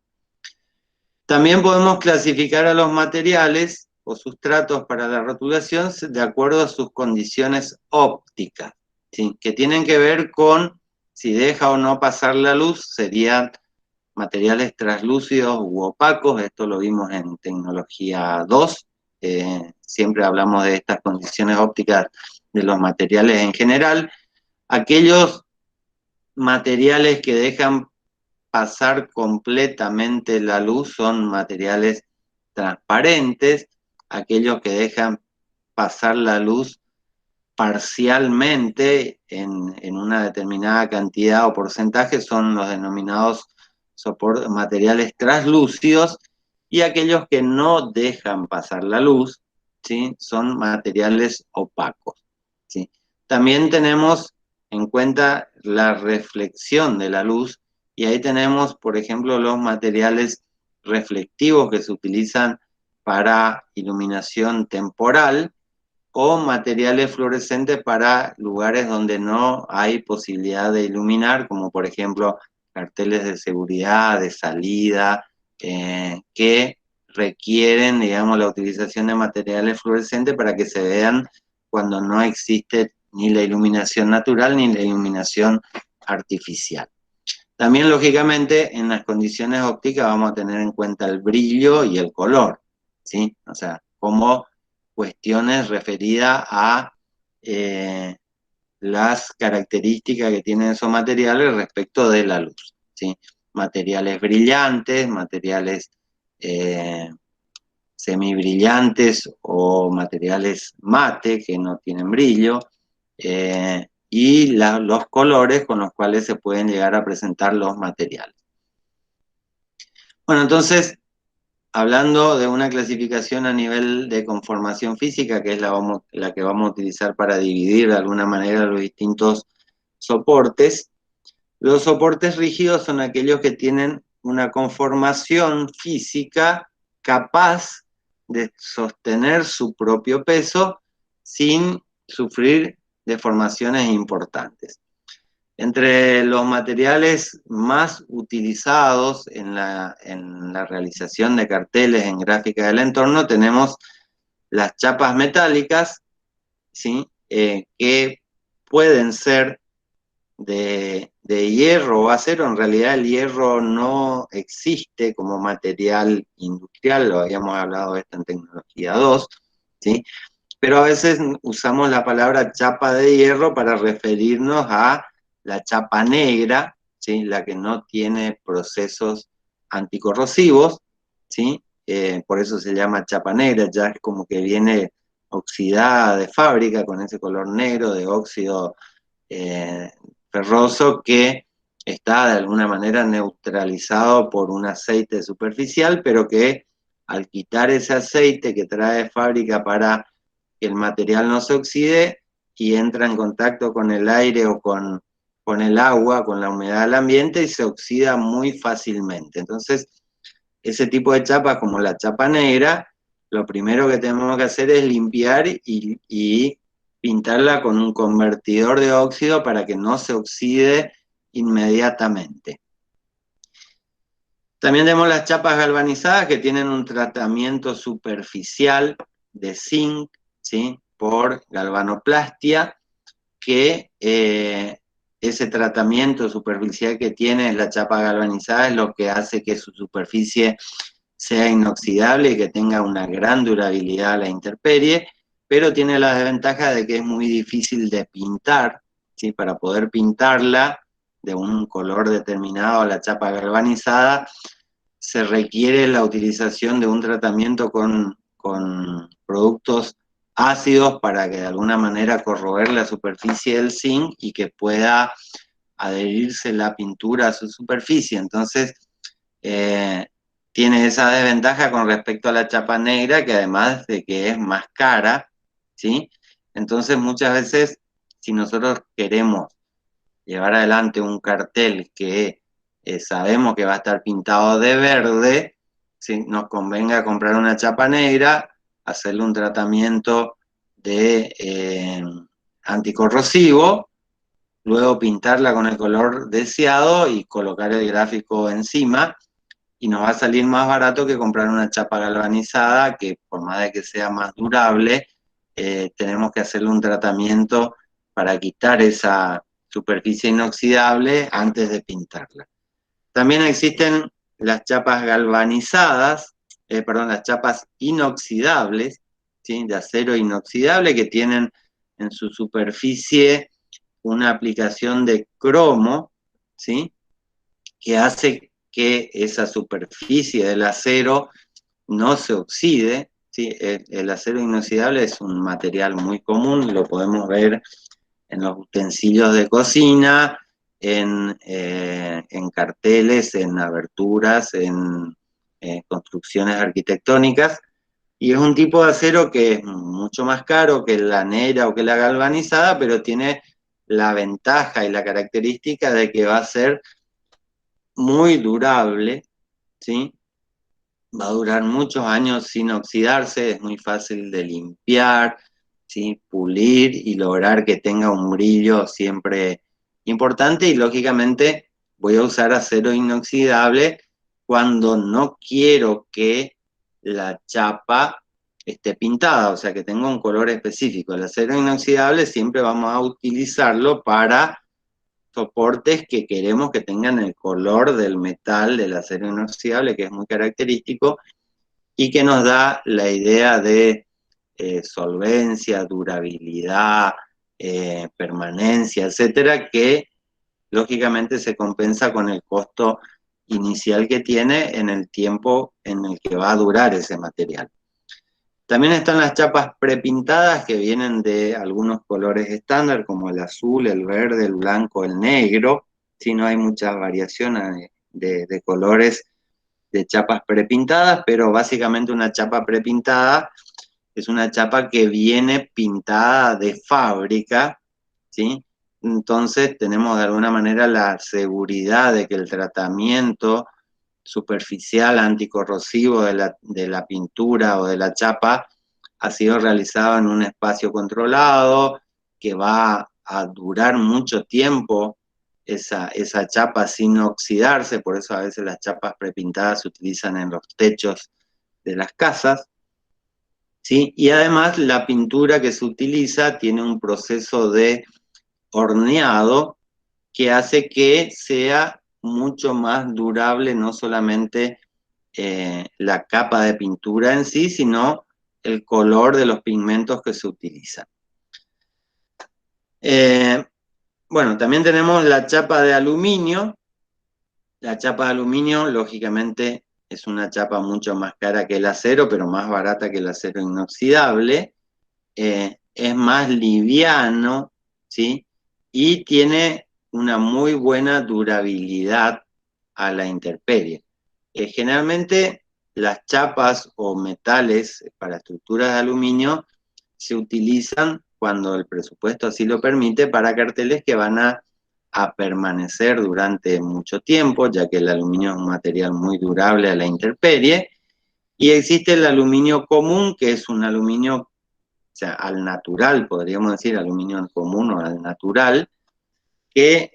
También podemos clasificar a los materiales o sustratos para la rotulación de acuerdo a sus condiciones ópticas, ¿sí? Que tienen que ver con si deja o no pasar la luz. Serían materiales translúcidos u opacos. Esto lo vimos en tecnología 2. Siempre hablamos de estas condiciones ópticas de los materiales en general. Aquellos materiales que dejan pasar completamente la luz son materiales transparentes. Aquellos que dejan pasar la luz parcialmente en una determinada cantidad o porcentaje son los denominados materiales translúcidos, y aquellos que no dejan pasar la luz, ¿sí? Son materiales opacos, ¿sí? También tenemos en cuenta la reflexión de la luz, y ahí tenemos, por ejemplo, los materiales reflectivos que se utilizan para iluminación temporal, o materiales fluorescentes para lugares donde no hay posibilidad de iluminar, como por ejemplo carteles de seguridad, de salida, que requieren, digamos, la utilización de materiales fluorescentes para que se vean cuando no existe ni la iluminación natural ni la iluminación artificial. También, lógicamente, en las condiciones ópticas vamos a tener en cuenta el brillo y el color, ¿sí? O sea, como cuestiones referidas a las características que tienen esos materiales respecto de la luz, ¿sí? Materiales brillantes, materiales semibrillantes o materiales mate que no tienen brillo, y los colores con los cuales se pueden llegar a presentar los materiales. Bueno, entonces, hablando de una clasificación a nivel de conformación física, que es la que vamos a utilizar para dividir de alguna manera los distintos soportes. Los soportes rígidos son aquellos que tienen una conformación física capaz de sostener su propio peso sin sufrir deformaciones importantes. Entre los materiales más utilizados en la realización de carteles en gráfica del entorno tenemos las chapas metálicas, ¿sí? Que pueden ser de hierro o acero. En realidad el hierro no existe como material industrial, lo habíamos hablado de esto en tecnología 2, ¿sí? Pero a veces usamos la palabra chapa de hierro para referirnos a la chapa negra, ¿sí? La que no tiene procesos anticorrosivos, ¿sí? Por eso se llama chapa negra, ya es como que viene oxidada de fábrica con ese color negro de óxido ferroso que está de alguna manera neutralizado por un aceite superficial, pero que al quitar ese aceite que trae de fábrica para que el material no se oxide y entra en contacto con el aire o con el agua, con la humedad del ambiente y se oxida muy fácilmente. Entonces, ese tipo de chapas como la chapa negra, lo primero que tenemos que hacer es limpiar y pintarla con un convertidor de óxido para que no se oxide inmediatamente. También tenemos las chapas galvanizadas que tienen un tratamiento superficial de zinc, ¿sí? Por galvanoplastia, que ese tratamiento superficial que tiene la chapa galvanizada es lo que hace que su superficie sea inoxidable y que tenga una gran durabilidad a la intemperie, pero tiene la desventaja de que es muy difícil de pintar, ¿sí? Para poder pintarla de un color determinado a la chapa galvanizada, se requiere la utilización de un tratamiento con productos ácidos para que de alguna manera corroer la superficie del zinc y que pueda adherirse la pintura a su superficie. Entonces, tiene esa desventaja con respecto a la chapa negra, que además de que es más cara, ¿sí? Entonces, muchas veces, si nosotros queremos llevar adelante un cartel que sabemos que va a estar pintado de verde, ¿sí? Nos convenga comprar una chapa negra, hacerle un tratamiento de anticorrosivo, luego pintarla con el color deseado y colocar el gráfico encima, y nos va a salir más barato que comprar una chapa galvanizada, que por más de que sea más durable, tenemos que hacerle un tratamiento para quitar esa superficie inoxidable antes de pintarla. También existen las chapas galvanizadas, las chapas inoxidables, ¿sí? De acero inoxidable, que tienen en su superficie una aplicación de cromo, ¿sí? Que hace que esa superficie del acero no se oxide, ¿sí? El acero inoxidable es un material muy común, lo podemos ver en los utensilios de cocina, en carteles, en aberturas, en construcciones arquitectónicas, y es un tipo de acero que es mucho más caro que la negra o que la galvanizada, pero tiene la ventaja y la característica de que va a ser muy durable, ¿sí? Va a durar muchos años sin oxidarse, es muy fácil de limpiar, ¿sí? Pulir y lograr que tenga un brillo siempre importante, y lógicamente voy a usar acero inoxidable cuando no quiero que la chapa esté pintada, o sea que tenga un color específico. El acero inoxidable siempre vamos a utilizarlo para soportes que queremos que tengan el color del metal del acero inoxidable, que es muy característico y que nos da la idea de solvencia, durabilidad, permanencia, etcétera, que lógicamente se compensa con el costo inicial que tiene en el tiempo en el que va a durar ese material. También están las chapas prepintadas, que vienen de algunos colores estándar, como el azul, el verde, el blanco, el negro. Si no hay muchas variaciones de colores de chapas prepintadas, pero básicamente una chapa prepintada es una chapa que viene pintada de fábrica, ¿sí? Entonces tenemos de alguna manera la seguridad de que el tratamiento superficial anticorrosivo de la pintura o de la chapa ha sido realizado en un espacio controlado, que va a durar mucho tiempo esa chapa sin oxidarse, por eso a veces las chapas prepintadas se utilizan en los techos de las casas, ¿sí? Y además la pintura que se utiliza tiene un proceso de horneado que hace que sea mucho más durable no solamente la capa de pintura en sí, sino el color de los pigmentos que se utilizan. Bueno, también tenemos la chapa de aluminio. La chapa de aluminio, lógicamente, es una chapa mucho más cara que el acero, pero más barata que el acero inoxidable. Es más liviano, ¿sí? Y tiene una muy buena durabilidad a la intemperie. Generalmente las chapas o metales para estructuras de aluminio se utilizan cuando el presupuesto así lo permite para carteles que van a permanecer durante mucho tiempo, ya que el aluminio es un material muy durable a la intemperie. Y existe el aluminio común, que es un aluminio, o sea, al natural, podríamos decir, aluminio común o al natural, que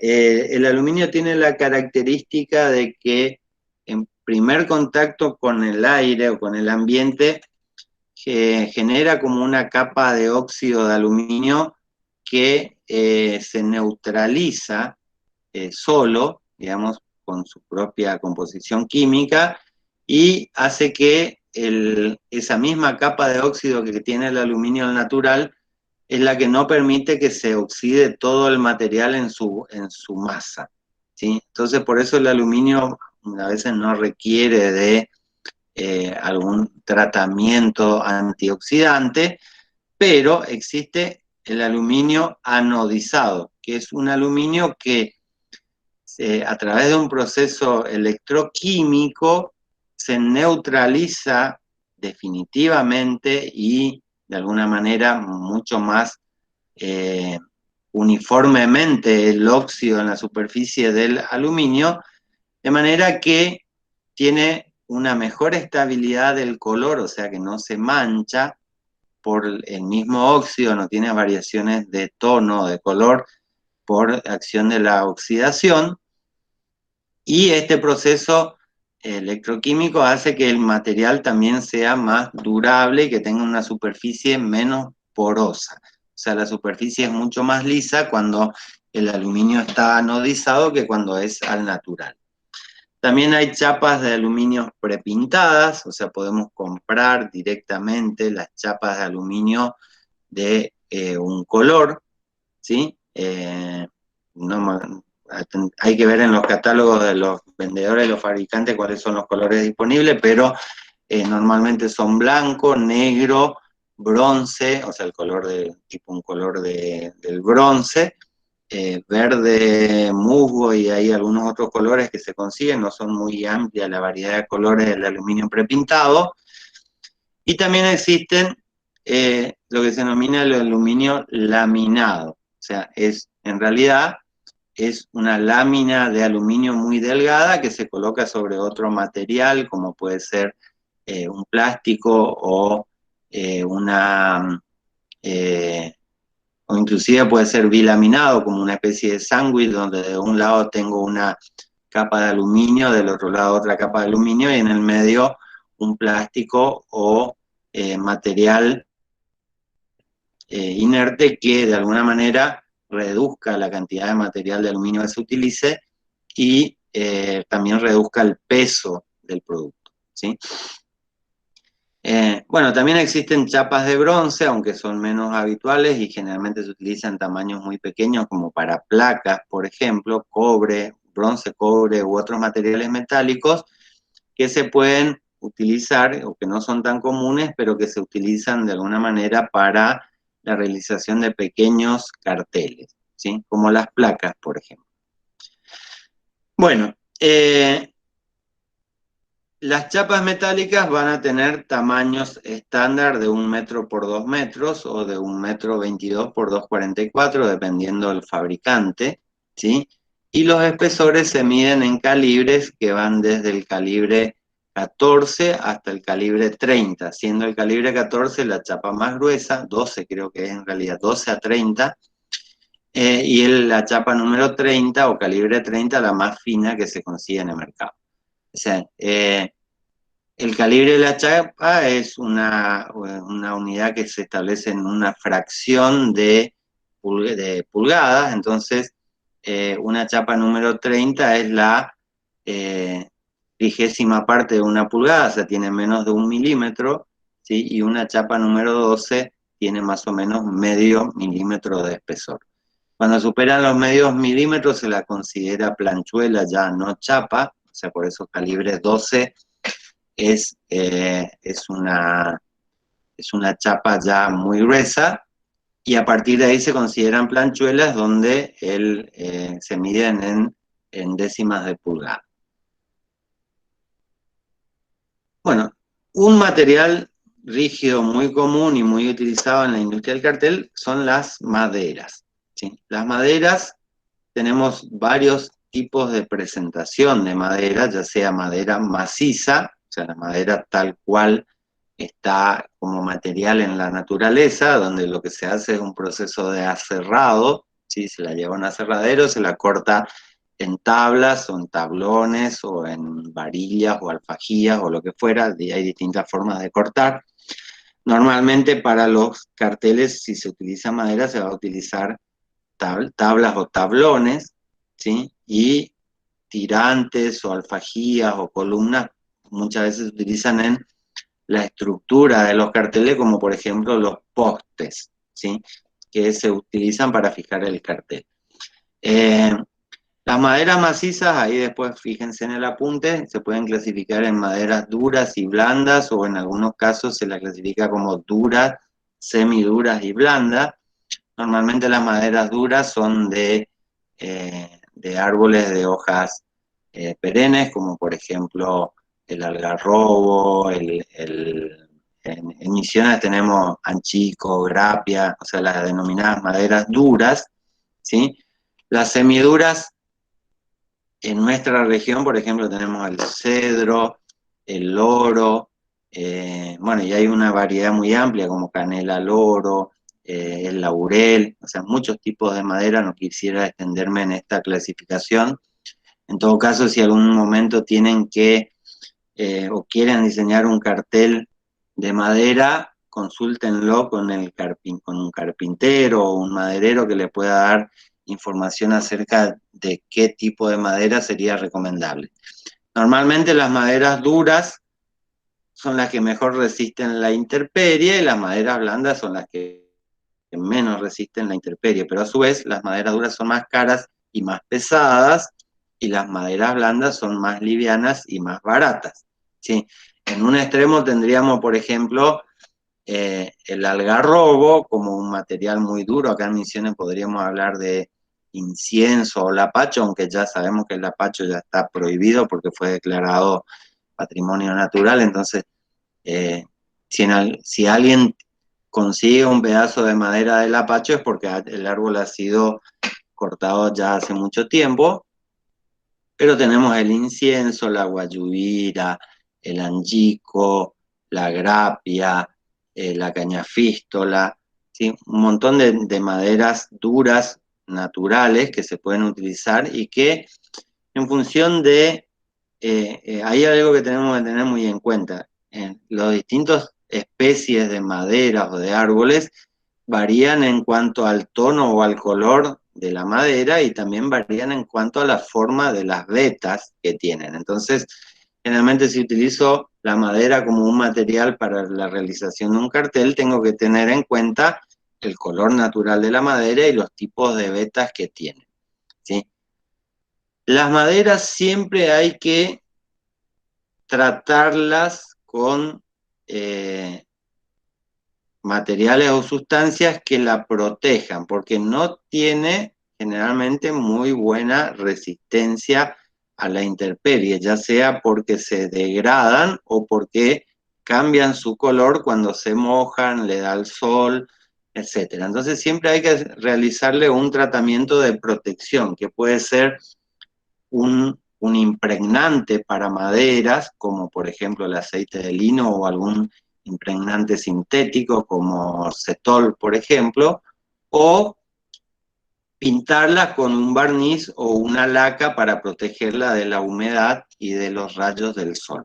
el aluminio tiene la característica de que en primer contacto con el aire o con el ambiente genera como una capa de óxido de aluminio que se neutraliza solo, digamos, con su propia composición química y hace que esa misma capa de óxido que tiene el aluminio natural es la que no permite que se oxide todo el material en su masa, ¿sí? Entonces, por eso el aluminio a veces no requiere de algún tratamiento antioxidante, pero existe el aluminio anodizado, que es un aluminio que a través de un proceso electroquímico se neutraliza definitivamente y de alguna manera mucho más uniformemente el óxido en la superficie del aluminio, de manera que tiene una mejor estabilidad del color, o sea que no se mancha por el mismo óxido, no tiene variaciones de tono o de color por acción de la oxidación, y este proceso electroquímico hace que el material también sea más durable y que tenga una superficie menos porosa. O sea, la superficie es mucho más lisa cuando el aluminio está anodizado que cuando es al natural. También hay chapas de aluminio prepintadas, o sea, podemos comprar directamente las chapas de aluminio de un color, ¿sí? No, hay que ver en los catálogos de los vendedores y los fabricantes cuáles son los colores disponibles, pero normalmente son blanco, negro, bronce, o sea, el color tipo un color del bronce, verde, musgo, y hay algunos otros colores que se consiguen, no son muy amplia la variedad de colores del aluminio prepintado. Y también existen lo que se denomina el aluminio laminado, o sea, en realidad es una lámina de aluminio muy delgada que se coloca sobre otro material, como puede ser un plástico o una... o inclusive puede ser bilaminado, como una especie de sándwich, donde de un lado tengo una capa de aluminio, del otro lado otra capa de aluminio, y en el medio un plástico o material inerte que de alguna manera reduzca la cantidad de material de aluminio que se utilice y también reduzca el peso del producto, ¿sí? Bueno, también existen chapas de bronce, aunque son menos habituales y generalmente se utilizan en tamaños muy pequeños, como para placas, por ejemplo, cobre, bronce, cobre u otros materiales metálicos que se pueden utilizar o que no son tan comunes, pero que se utilizan de alguna manera para la realización de pequeños carteles, ¿sí? Como las placas, por ejemplo. Bueno, Las chapas metálicas van a tener tamaños estándar de 1 metro por 2 metros o de 1,22 m por 2,44 m, dependiendo del fabricante, ¿sí? Y los espesores se miden en calibres que van desde el calibre 14 hasta el calibre 30, siendo el calibre 14 la chapa más gruesa, 12 creo que es en realidad, 12 a 30, y la chapa número 30 o calibre 30 la más fina que se consigue en el mercado. O sea, el calibre de la chapa es una unidad que se establece en una fracción de pulgadas, entonces una chapa número 30 es la 30ª parte de una pulgada, o sea, tiene menos de 1 milímetro, ¿sí? Y una chapa número 12 tiene más o menos medio milímetro de espesor. Cuando superan los medios milímetros se la considera planchuela, ya no chapa, o sea, por eso calibre 12 es una chapa ya muy gruesa, y a partir de ahí se consideran planchuelas donde se miden en décimas de pulgada. Bueno, un material rígido muy común y muy utilizado en la industria del cartel son las maderas, ¿sí? Las maderas, tenemos varios tipos de presentación de madera, ya sea madera maciza, o sea, la madera tal cual está como material en la naturaleza, donde lo que se hace es un proceso de aserrado, ¿sí? Se la lleva a un aserradero, se la corta en tablas o en tablones o en varillas o alfajías o lo que fuera, hay distintas formas de cortar. Normalmente para los carteles, si se utiliza madera, se va a utilizar tablas o tablones, ¿sí? Y tirantes o alfajías o columnas muchas veces se utilizan en la estructura de los carteles, como por ejemplo los postes, ¿sí? Que se utilizan para fijar el cartel. Las maderas macizas, ahí después fíjense en el apunte, se pueden clasificar en maderas duras y blandas, o en algunos casos se las clasifica como duras, semiduras y blandas. Normalmente las maderas duras son de árboles de hojas perennes, como por ejemplo el algarrobo, en Misiones tenemos anchico, grapia, o sea, las denominadas maderas duras, ¿sí? Las semiduras, en nuestra región, por ejemplo, tenemos el cedro, el loro, bueno, y hay una variedad muy amplia como canela loro, el laurel, o sea, muchos tipos de madera, no quisiera extenderme en esta clasificación. En todo caso, si algún momento tienen que o quieren diseñar un cartel de madera, consúltenlo con un carpintero o un maderero que le pueda dar información acerca de qué tipo de madera sería recomendable. Normalmente las maderas duras son las que mejor resisten la intemperie, y las maderas blandas son las que menos resisten la intemperie, pero a su vez las maderas duras son más caras y más pesadas, y las maderas blandas son más livianas y más baratas, ¿sí? En un extremo tendríamos, por ejemplo, el algarrobo como un material muy duro. Acá en Misiones podríamos hablar de incienso o lapacho, aunque ya sabemos que el lapacho ya está prohibido porque fue declarado patrimonio natural. Entonces, eh, si alguien consigue un pedazo de madera de lapacho es porque el árbol ha sido cortado ya hace mucho tiempo. Pero tenemos el incienso, la guayubira, el angico, la grapia, la cañafístola, ¿sí? Un montón de maderas duras, naturales, que se pueden utilizar y que en función de, hay algo que tenemos que tener muy en cuenta. Los distintos especies de maderas o de árboles varían en cuanto al tono o al color de la madera, y también varían en cuanto a la forma de las vetas que tienen. Entonces, generalmente si utilizo la madera como un material para la realización de un cartel, tengo que tener en cuenta el color natural de la madera y los tipos de vetas que tiene, ¿sí? Las maderas siempre hay que tratarlas con materiales o sustancias que la protejan, porque no tiene generalmente muy buena resistencia a la intemperie, ya sea porque se degradan o porque cambian su color cuando se mojan, le da el sol, etcétera. Entonces siempre hay que realizarle un tratamiento de protección, que puede ser un impregnante para maderas, como por ejemplo el aceite de lino o algún impregnante sintético como Cetol, por ejemplo, o pintarla con un barniz o una laca para protegerla de la humedad y de los rayos del sol.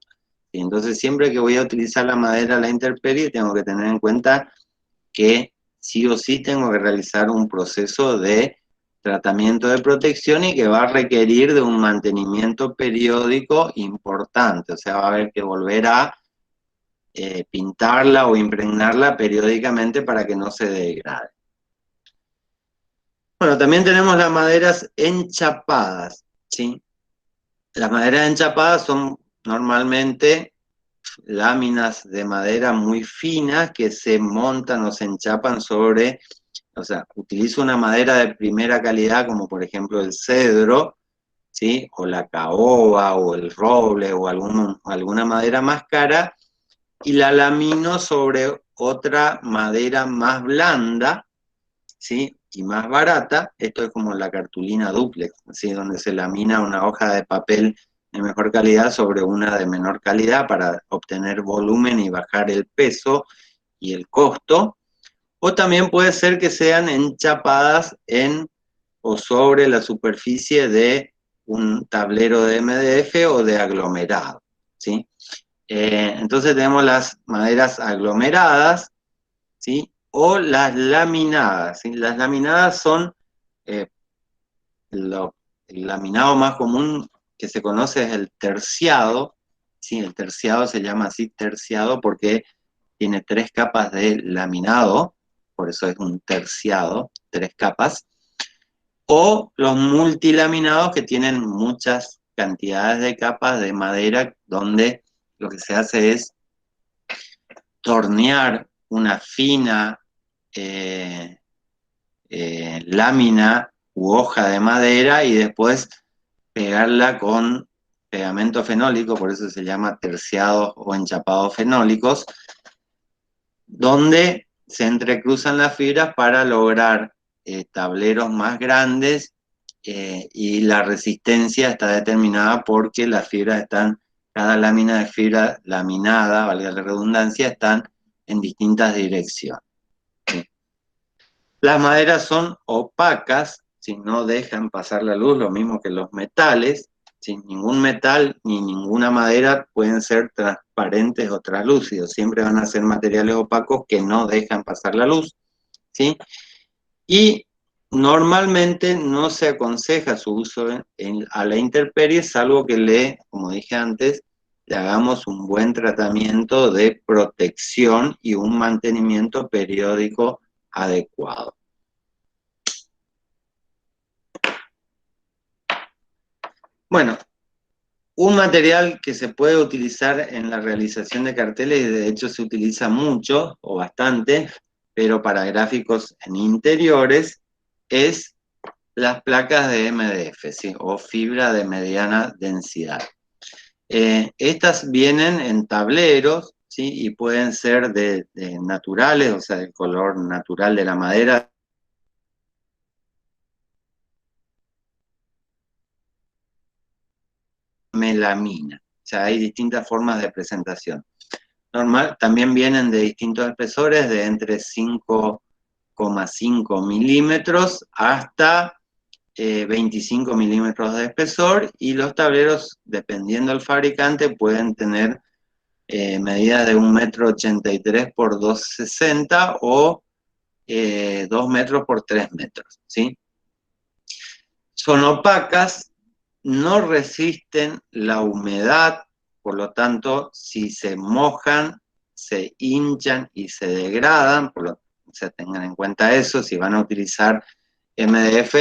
Y entonces siempre que voy a utilizar la madera a la intemperie tengo que tener en cuenta que sí o sí tengo que realizar un proceso de tratamiento de protección y que va a requerir de un mantenimiento periódico importante, o sea, va a haber que volver a pintarla o impregnarla periódicamente para que no se degrade. Bueno, también tenemos las maderas enchapadas, ¿sí? Las maderas enchapadas son normalmente láminas de madera muy finas que se montan o se enchapan sobre, o sea, utilizo una madera de primera calidad como por ejemplo el cedro, ¿sí? O la caoba o el roble o alguna madera más cara y la lamino sobre otra madera más blanda, ¿sí? Y más barata. Esto es como la cartulina dúplex, ¿sí? Donde se lamina una hoja de papel de mejor calidad sobre una de menor calidad para obtener volumen y bajar el peso y el costo. O también puede ser que sean enchapadas en o sobre la superficie de un tablero de MDF o de aglomerado, ¿sí? Entonces tenemos las maderas aglomeradas, ¿sí? O las laminadas, ¿sí? Las laminadas son, eh, el laminado más común que se conoce es el terciado, ¿sí? El terciado se llama así terciado porque tiene 3 capas de laminado, por eso es un terciado, 3 capas, o los multilaminados que tienen muchas cantidades de capas de madera donde lo que se hace es tornear una fina eh, lámina u hoja de madera y después pegarla con pegamento fenólico, por eso se llama terciados o enchapados fenólicos, donde se entrecruzan las fibras para lograr tableros más grandes y la resistencia está determinada porque las fibras están, cada lámina de fibra laminada, valga la redundancia, están en distintas direcciones. ¿Sí? Las maderas son opacas, si no dejan pasar la luz, lo mismo que los metales. Sin ningún metal ni ninguna madera pueden ser transparentes o translúcidos, siempre van a ser materiales opacos que no dejan pasar la luz, ¿sí? Y normalmente no se aconseja su uso a la intemperie, salvo que como dije antes, le hagamos un buen tratamiento de protección y un mantenimiento periódico adecuado. Bueno, un material que se puede utilizar en la realización de carteles, y de hecho se utiliza mucho o bastante, pero para gráficos en interiores, es las placas de MDF, ¿sí? O fibra de mediana densidad. Estas vienen en tableros, ¿sí? Y pueden ser de naturales, o sea, del color natural de la madera, melamina. O sea, hay distintas formas de presentación. También vienen de distintos espesores, de entre 5,5 milímetros hasta 25 milímetros de espesor, y los tableros, dependiendo del fabricante, pueden tener medidas de 1,83 m por 2,60 o 2 metros por 3 metros, ¿sí? Son opacas, no resisten la humedad, por lo tanto, si se mojan, se hinchan y se degradan, o sea, tengan en cuenta eso. Si van a utilizar MDF,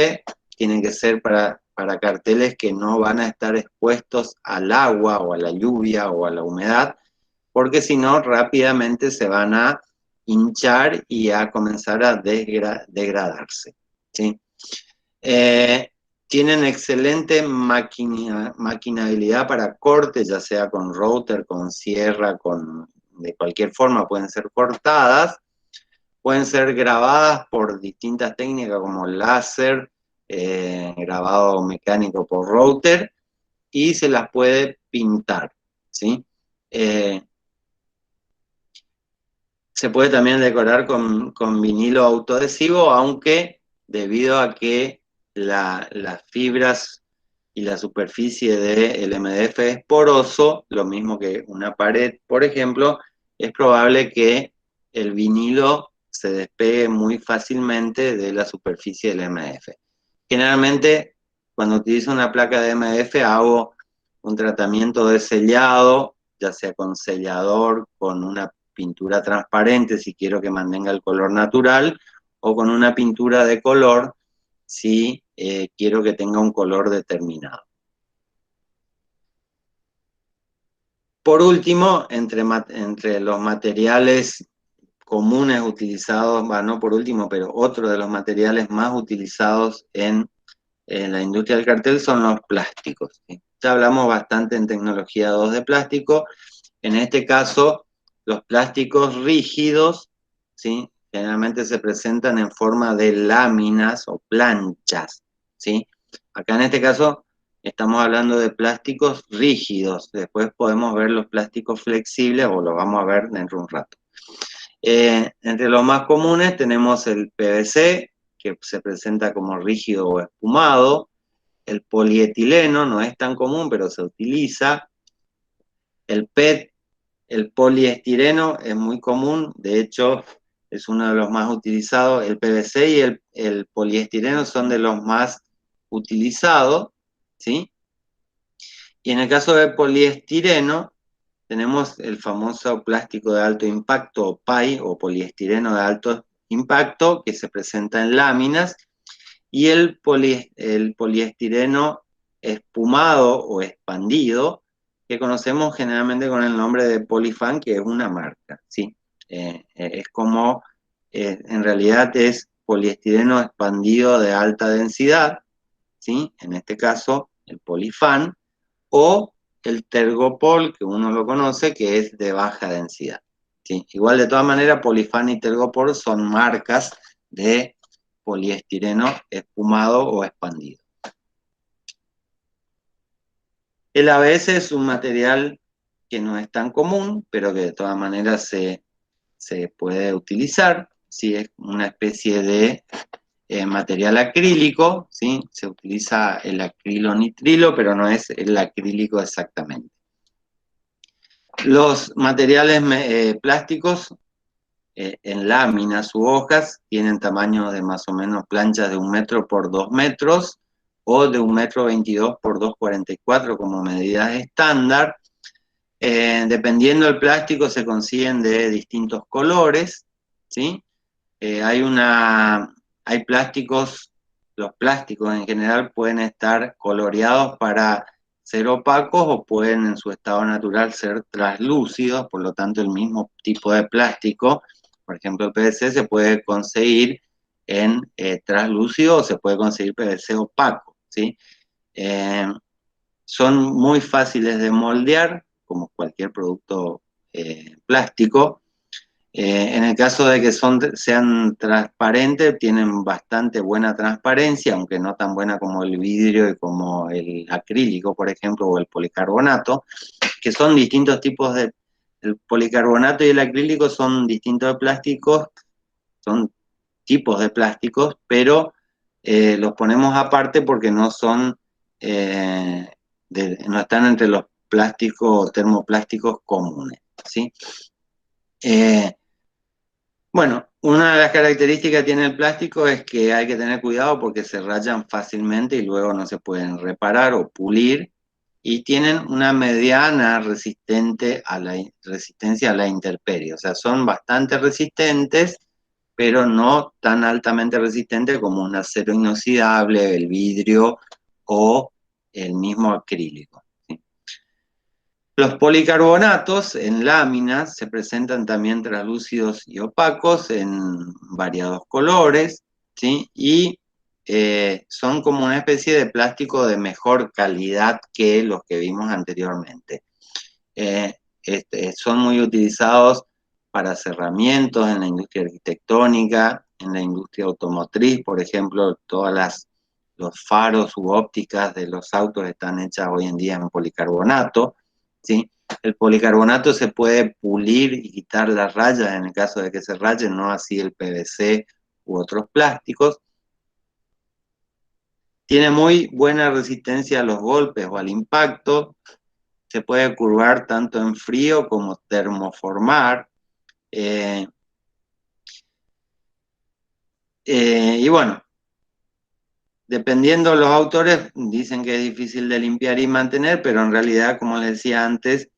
tienen que ser para carteles que no van a estar expuestos al agua o a la lluvia o a la humedad, porque si no, rápidamente se van a hinchar y a comenzar a degradarse, ¿sí? Tienen excelente maquinabilidad para corte, ya sea con router, con sierra, de cualquier forma pueden ser cortadas. Pueden ser grabadas por distintas técnicas como láser, grabado mecánico por router, y se las puede pintar, ¿sí? Se puede también decorar con vinilo autoadhesivo, aunque debido a que las fibras y la superficie del MDF es poroso, lo mismo que una pared, por ejemplo, es probable que el vinilo se despegue muy fácilmente de la superficie del MDF. Generalmente, cuando utilizo una placa de MDF, hago un tratamiento de sellado, ya sea con sellador, con una pintura transparente si quiero que mantenga el color natural, o con una pintura de color si quiero que tenga un color determinado. Por último, entre los materiales comunes utilizados, no por último, pero otro de los materiales más utilizados en la industria del cartel son los plásticos, ¿sí? Ya hablamos bastante en tecnología 2 de plástico. En este caso, los plásticos rígidos, ¿sí? Generalmente se presentan en forma de láminas o planchas, ¿sí? Acá en este caso estamos hablando de plásticos rígidos. Después podemos ver los plásticos flexibles, o lo vamos a ver dentro de un rato. Entre los más comunes tenemos el PVC, que se presenta como rígido o espumado. El polietileno no es tan común, pero se utiliza. El PET, el poliestireno es muy común, de hecho es uno de los más utilizados. El PVC y el poliestireno son de los más utilizados, ¿sí? Y en el caso del poliestireno, tenemos el famoso plástico de alto impacto, o PAI, o poliestireno de alto impacto, que se presenta en láminas, y el poliestireno espumado o expandido, que conocemos generalmente con el nombre de Polyfan, que es una marca, ¿sí? Es como, en realidad es poliestireno expandido de alta densidad, ¿sí? En este caso, el Polyfan, o el Tergopol, que uno lo conoce, que es de baja densidad, ¿sí? Igual, de todas maneras, Polyfan y Tergopol son marcas de poliestireno espumado o expandido. El ABS es un material que no es tan común, pero que de todas maneras se puede utilizar, ¿sí? Es una especie de material acrílico, ¿sí? Se utiliza el acrilonitrilo, pero no es el acrílico exactamente. Los materiales plásticos en láminas u hojas tienen tamaño de más o menos planchas de 1 metro por 2 metros o de 1,22 m por 2,44 m como medidas estándar. Dependiendo del plástico se consiguen de distintos colores, ¿sí? Hay plásticos, los plásticos en general pueden estar coloreados para ser opacos o pueden en su estado natural ser translúcidos, por lo tanto el mismo tipo de plástico, por ejemplo el PVC, se puede conseguir en translúcido o se puede conseguir PVC opaco, ¿sí? Son muy fáciles de moldear, como cualquier producto plástico. En el caso de que sean transparentes, tienen bastante buena transparencia, aunque no tan buena como el vidrio y como el acrílico, por ejemplo, o el policarbonato, que son distintos tipos de... El policarbonato y el acrílico son distintos de plásticos, son tipos de plásticos, pero los ponemos aparte porque no son... no están entre los plásticos o termoplásticos comunes, ¿sí? Bueno, una de las características que tiene el plástico es que hay que tener cuidado porque se rayan fácilmente y luego no se pueden reparar o pulir, y tienen una mediana resistencia a la intemperie, o sea, son bastante resistentes, pero no tan altamente resistentes como un acero inoxidable, el vidrio o el mismo acrílico, ¿sí? Los policarbonatos en láminas se presentan también translúcidos y opacos en variados colores, ¿sí? Y son como una especie de plástico de mejor calidad que los que vimos anteriormente. Son muy utilizados para cerramientos en la industria arquitectónica, en la industria automotriz, por ejemplo, los faros u ópticas de los autos están hechas hoy en día en policarbonato, ¿sí? El policarbonato se puede pulir y quitar las rayas en el caso de que se rayen, no así el PVC u otros plásticos. Tiene muy buena resistencia a los golpes o al impacto, se puede curvar tanto en frío como termoformar. Y bueno, dependiendo de los autores, dicen que es difícil de limpiar y mantener, pero en realidad, como les decía antes,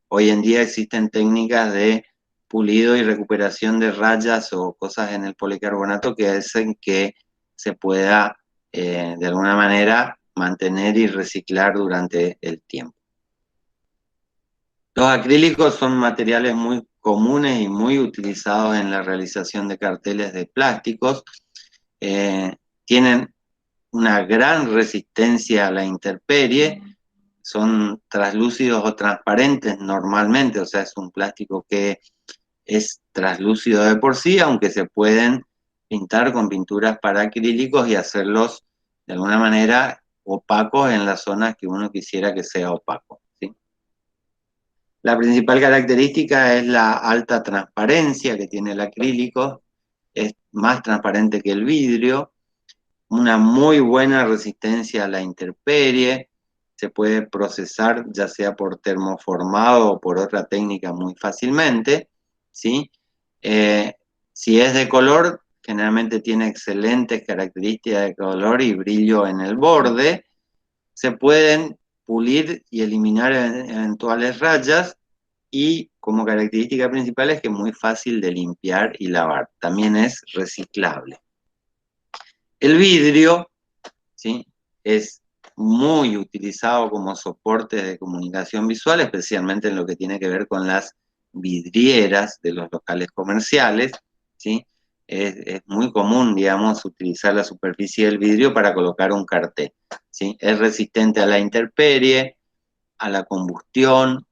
hoy en día existen técnicas de pulido y recuperación de rayas o cosas en el policarbonato que hacen que se pueda, de alguna manera, mantener y reciclar durante el tiempo. Los acrílicos son materiales muy comunes y muy utilizados en la realización de carteles de plásticos. Tienen una gran resistencia a la intemperie, son translúcidos o transparentes normalmente, o sea, es un plástico que es translúcido de por sí, aunque se pueden pintar con pinturas para acrílicos y hacerlos de alguna manera opacos en las zonas que uno quisiera que sea opaco, ¿sí? La principal característica es la alta transparencia que tiene el acrílico, es más transparente que el vidrio, una muy buena resistencia a la intemperie, se puede procesar ya sea por termoformado o por otra técnica muy fácilmente, ¿sí? Si es de color, generalmente tiene excelentes características de color y brillo en el borde, se pueden pulir y eliminar eventuales rayas, y como característica principal es que es muy fácil de limpiar y lavar. También es reciclable. El vidrio, ¿sí?, es muy utilizado como soporte de comunicación visual, especialmente en lo que tiene que ver con las vidrieras de los locales comerciales, ¿sí? Es muy común, digamos, utilizar la superficie del vidrio para colocar un cartel, ¿sí? Es resistente a la intemperie, a la combustión,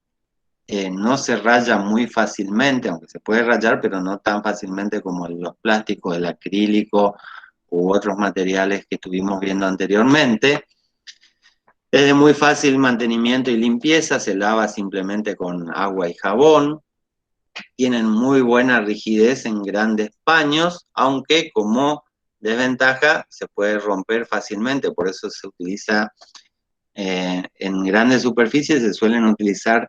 no se raya muy fácilmente, aunque se puede rayar, pero no tan fácilmente como los plásticos, el acrílico u otros materiales que estuvimos viendo anteriormente. Es de muy fácil mantenimiento y limpieza, se lava simplemente con agua y jabón. Tienen muy buena rigidez en grandes paños, aunque como desventaja se puede romper fácilmente, por eso se utiliza en grandes superficies, se suelen utilizar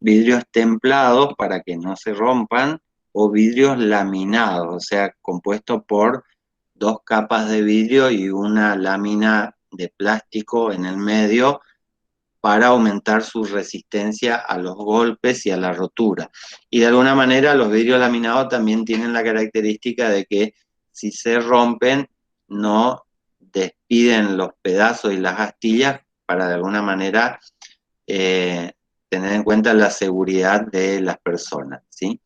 vidrios templados para que no se rompan, o vidrios laminados, o sea, compuestos por dos capas de vidrio y una lámina de plástico en el medio para aumentar su resistencia a los golpes y a la rotura. Y de alguna manera los vidrios laminados también tienen la característica de que si se rompen no despiden los pedazos y las astillas para de alguna manera tener en cuenta la seguridad de las personas, ¿sí?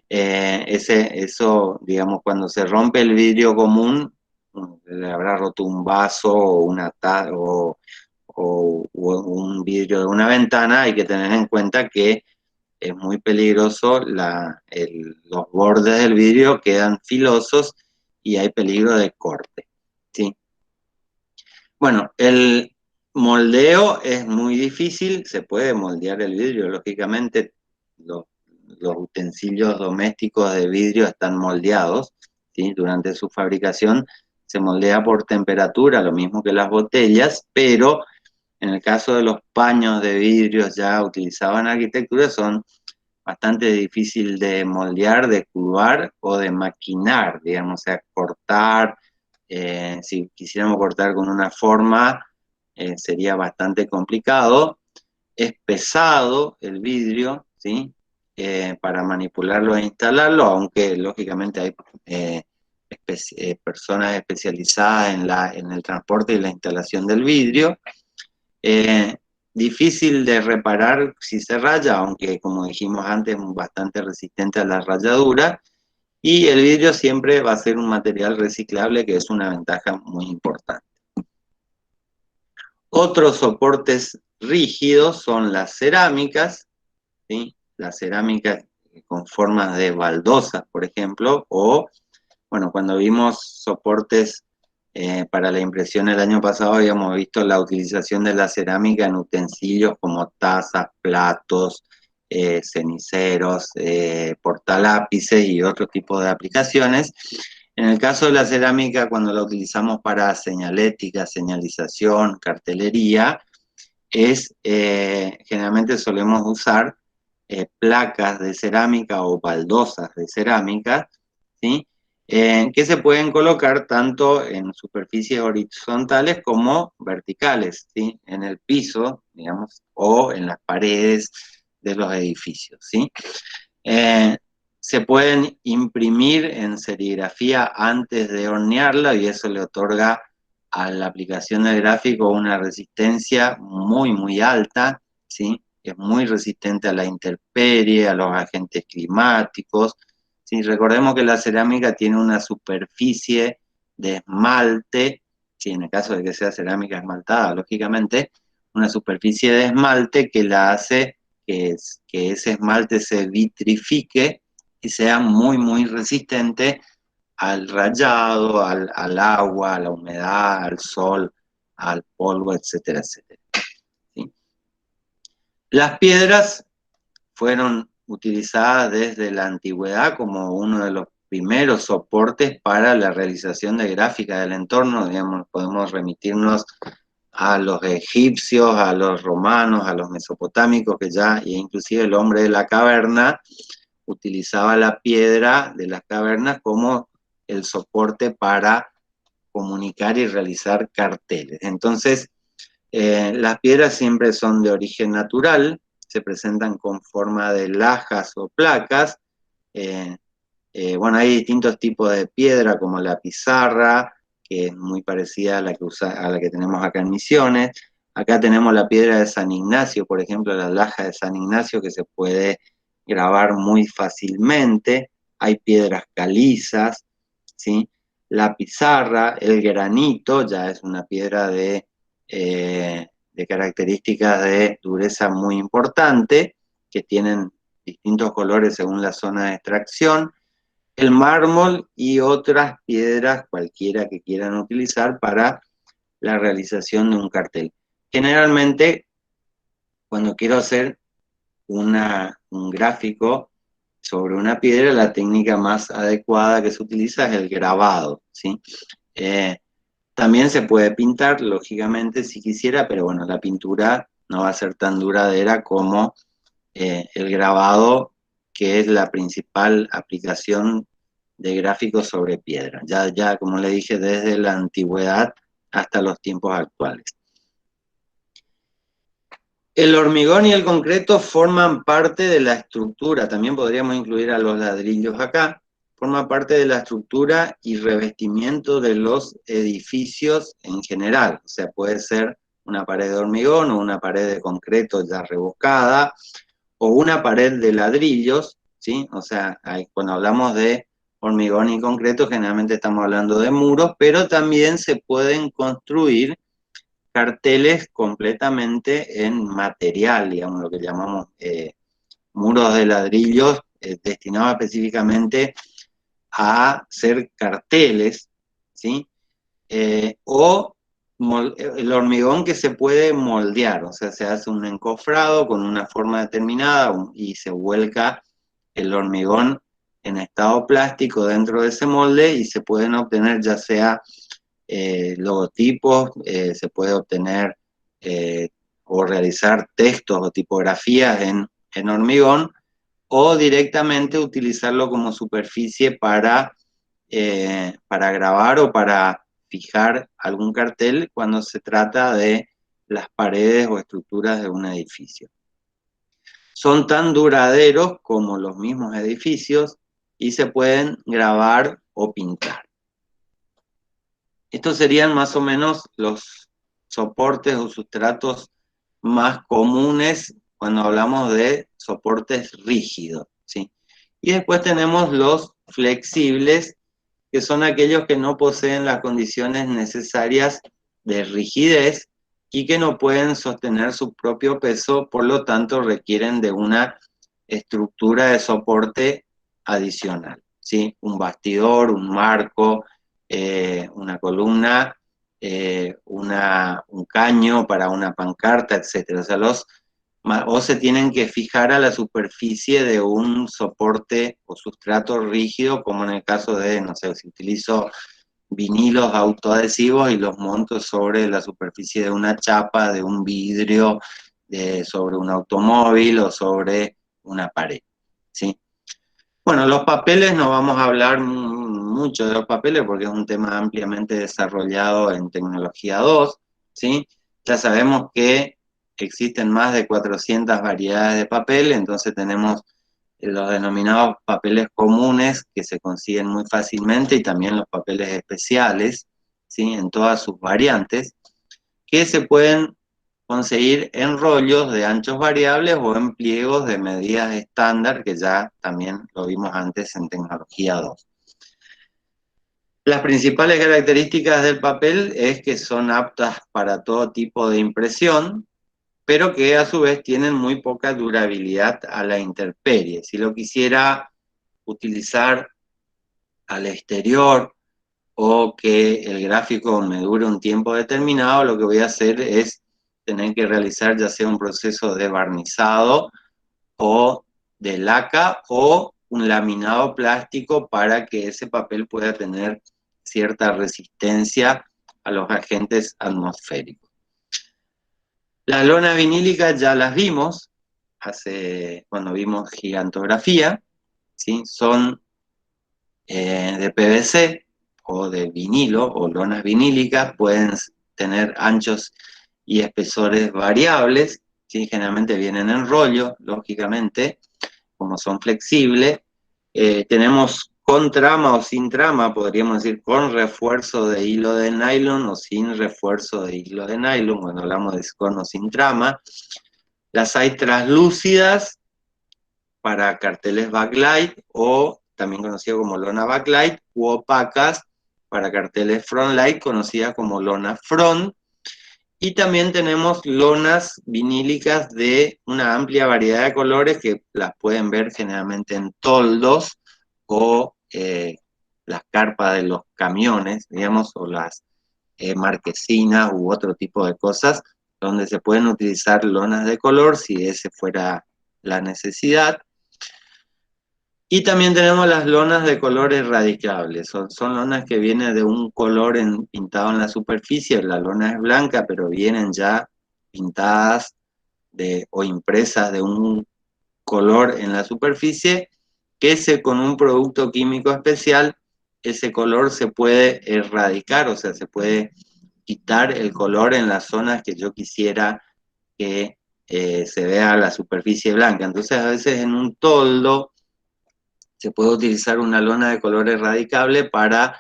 Eso, digamos, cuando se rompe el vidrio común, le habrá roto un vaso o una o un vidrio de una ventana, hay que tener en cuenta que es muy peligroso, los bordes del vidrio quedan filosos y hay peligro de corte, ¿sí? Bueno, el moldeo es muy difícil, se puede moldear el vidrio, lógicamente los, los utensilios domésticos de vidrio están moldeados, ¿sí? Durante su fabricación se moldea por temperatura, lo mismo que las botellas, pero en el caso de los paños de vidrio ya utilizados en arquitectura son bastante difícil de moldear, de curvar o de maquinar, digamos, o sea, cortar. Si quisiéramos cortar con una forma, sería bastante complicado. Es pesado el vidrio, ¿sí? Para manipularlo e instalarlo, aunque lógicamente hay personas especializadas en el transporte y la instalación del vidrio. Difícil de reparar si se raya, aunque como dijimos antes, es bastante resistente a la ralladura. Y el vidrio siempre va a ser un material reciclable, que es una ventaja muy importante. Otros soportes rígidos son las cerámicas, ¿sí? Las cerámicas con formas de baldosas, por ejemplo, o, bueno, cuando vimos soportes para la impresión el año pasado, habíamos visto la utilización de la cerámica en utensilios como tazas, platos, ceniceros, portalápices y otro tipo de aplicaciones. En el caso de la cerámica, cuando la utilizamos para señalética, señalización, cartelería, generalmente solemos usar placas de cerámica o baldosas de cerámica, ¿sí? Que se pueden colocar tanto en superficies horizontales como verticales, ¿sí? En el piso, digamos, o en las paredes de los edificios, ¿sí? Eh, Se pueden imprimir en serigrafía antes de hornearla, y eso le otorga a la aplicación del gráfico una resistencia muy, muy alta, ¿sí? Es muy resistente a la intemperie, a los agentes climáticos, ¿sí? Recordemos que la cerámica tiene una superficie de esmalte, ¿sí? En el caso de que sea cerámica esmaltada, lógicamente, una superficie de esmalte que la hace que ese esmalte se vitrifique y sea muy, muy resistente al rayado, al agua, a la humedad, al sol, al polvo, etcétera, etcétera. ¿Sí? Las piedras fueron utilizadas desde la antigüedad como uno de los primeros soportes para la realización de gráfica del entorno. Digamos, podemos remitirnos a los egipcios, a los romanos, a los mesopotámicos, que ya, e inclusive el hombre de la caverna, utilizaba la piedra de las cavernas como el soporte para comunicar y realizar carteles. Entonces, las piedras siempre son de origen natural, se presentan con forma de lajas o placas. Eh, bueno, hay distintos tipos de piedra, como la pizarra, que es muy parecida a a la que tenemos acá en Misiones. Acá tenemos la piedra de San Ignacio, por ejemplo, la laja de San Ignacio, que se puede grabar muy fácilmente. Hay piedras calizas, ¿sí? La pizarra, el granito, ya es una piedra de características de dureza muy importante, que tienen distintos colores según la zona de extracción. El mármol y otras piedras cualquiera que quieran utilizar para la realización de un cartel. Generalmente, cuando quiero hacer un gráfico sobre una piedra, la técnica más adecuada que se utiliza es el grabado, ¿sí? También se puede pintar, lógicamente, si quisiera, pero bueno, la pintura no va a ser tan duradera como el grabado, que es la principal aplicación de gráficos sobre piedra. Ya, como le dije, desde la antigüedad hasta los tiempos actuales. El hormigón y el concreto forman parte de la estructura, también podríamos incluir a los ladrillos acá, forman parte de la estructura y revestimiento de los edificios en general. O sea, puede ser una pared de hormigón o una pared de concreto ya rebocada, o una pared de ladrillos, ¿sí? O sea, cuando hablamos de hormigón y concreto, generalmente estamos hablando de muros, pero también se pueden construir carteles completamente en material, digamos, lo que llamamos muros de ladrillos, destinados específicamente a ser carteles, ¿sí? O el hormigón que se puede moldear, o sea, se hace un encofrado con una forma determinada y se vuelca el hormigón en estado plástico dentro de ese molde, y se pueden obtener ya sea logotipos, se puede obtener o realizar textos o tipografías en hormigón, o directamente utilizarlo como superficie para grabar o para fijar algún cartel cuando se trata de las paredes o estructuras de un edificio. Son tan duraderos como los mismos edificios y se pueden grabar o pintar. Estos serían más o menos los soportes o sustratos más comunes cuando hablamos de soportes rígidos, ¿sí? Y después tenemos los flexibles, que son aquellos que no poseen las condiciones necesarias de rigidez y que no pueden sostener su propio peso, por lo tanto requieren de una estructura de soporte adicional, ¿sí? Un bastidor, un marco, una columna, un caño para una pancarta, etc. O sea, o se tienen que fijar a la superficie de un soporte o sustrato rígido, como en el caso de, no sé, si utilizo vinilos autoadhesivos y los monto sobre la superficie de una chapa, de un vidrio, sobre un automóvil o sobre una pared, ¿sí? Bueno, los papeles, no vamos a hablar mucho de los papeles porque es un tema ampliamente desarrollado en tecnología 2, ¿sí? Ya sabemos que existen más de 400 variedades de papel, entonces tenemos los denominados papeles comunes que se consiguen muy fácilmente y también los papeles especiales, ¿sí? En todas sus variantes, que se pueden conseguir en rollos de anchos variables o en pliegos de medidas estándar, que ya también lo vimos antes en tecnología 2. Las principales características del papel es que son aptas para todo tipo de impresión, pero que a su vez tienen muy poca durabilidad a la intemperie. Si lo quisiera utilizar al exterior o que el gráfico me dure un tiempo determinado, lo que voy a hacer es tener que realizar ya sea un proceso de barnizado o de laca o un laminado plástico para que ese papel pueda tener cierta resistencia a los agentes atmosféricos. Las lonas vinílicas ya las vimos cuando vimos gigantografía, ¿sí? Son de PVC o de vinilo o lonas vinílicas, pueden tener anchos y espesores variables, ¿sí? Generalmente vienen en rollo, lógicamente, como son flexibles. Tenemos con trama o sin trama, podríamos decir con refuerzo de hilo de nylon o sin refuerzo de hilo de nylon, cuando hablamos de con o sin trama. Las hay translúcidas para carteles backlight o también conocida como lona backlight, u opacas para carteles frontlight, conocida como lona front. Y también tenemos lonas vinílicas de una amplia variedad de colores que las pueden ver generalmente en toldos o las carpas de los camiones, digamos, o las marquesinas u otro tipo de cosas, donde se pueden utilizar lonas de color si ese fuera la necesidad. Y también tenemos las lonas de colores radicables. Son lonas que vienen de un color pintado en la superficie. La lona es blanca, pero vienen ya pintadas o impresas de un color en la superficie, que con un producto químico especial, ese color se puede erradicar, o sea, se puede quitar el color en las zonas que yo quisiera que se vea la superficie blanca. Entonces, a veces en un toldo se puede utilizar una lona de color erradicable para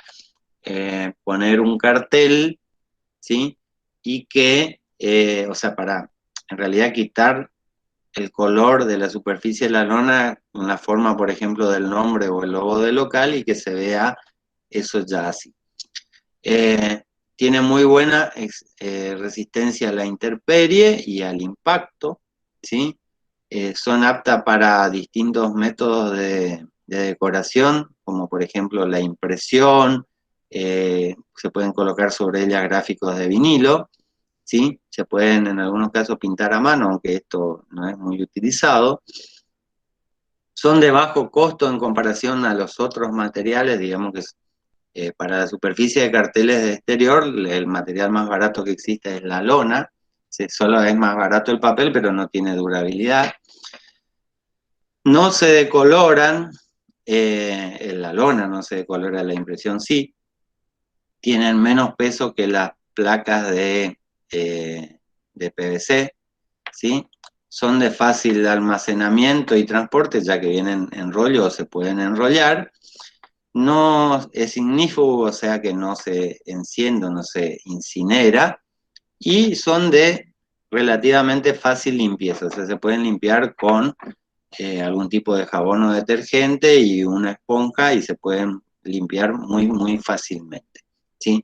poner un cartel, ¿sí? Y que, o sea, para en realidad quitar el color de la superficie de la lona en la forma, por ejemplo, del nombre o el logo del local y que se vea eso ya así. Tiene muy buena resistencia a la intemperie y al impacto, ¿sí? Son aptas para distintos métodos de decoración, como por ejemplo la impresión, se pueden colocar sobre ellas gráficos de vinilo, ¿sí? Se pueden en algunos casos pintar a mano, aunque esto no es muy utilizado. Son de bajo costo en comparación a los otros materiales, digamos que para la superficie de carteles de exterior, el material más barato que existe es la lona, solo es más barato el papel, pero no tiene durabilidad. No se decoloran, la lona no se decolora, la impresión sí. Tienen menos peso que las placas de PVC, ¿sí? Son de fácil almacenamiento y transporte, ya que vienen en rollo o se pueden enrollar. No es ignífugo, o sea que no se enciende, no se incinera. Y son de relativamente fácil limpieza, o sea, se pueden limpiar con algún tipo de jabón o detergente y una esponja y se pueden limpiar muy, muy fácilmente, ¿sí?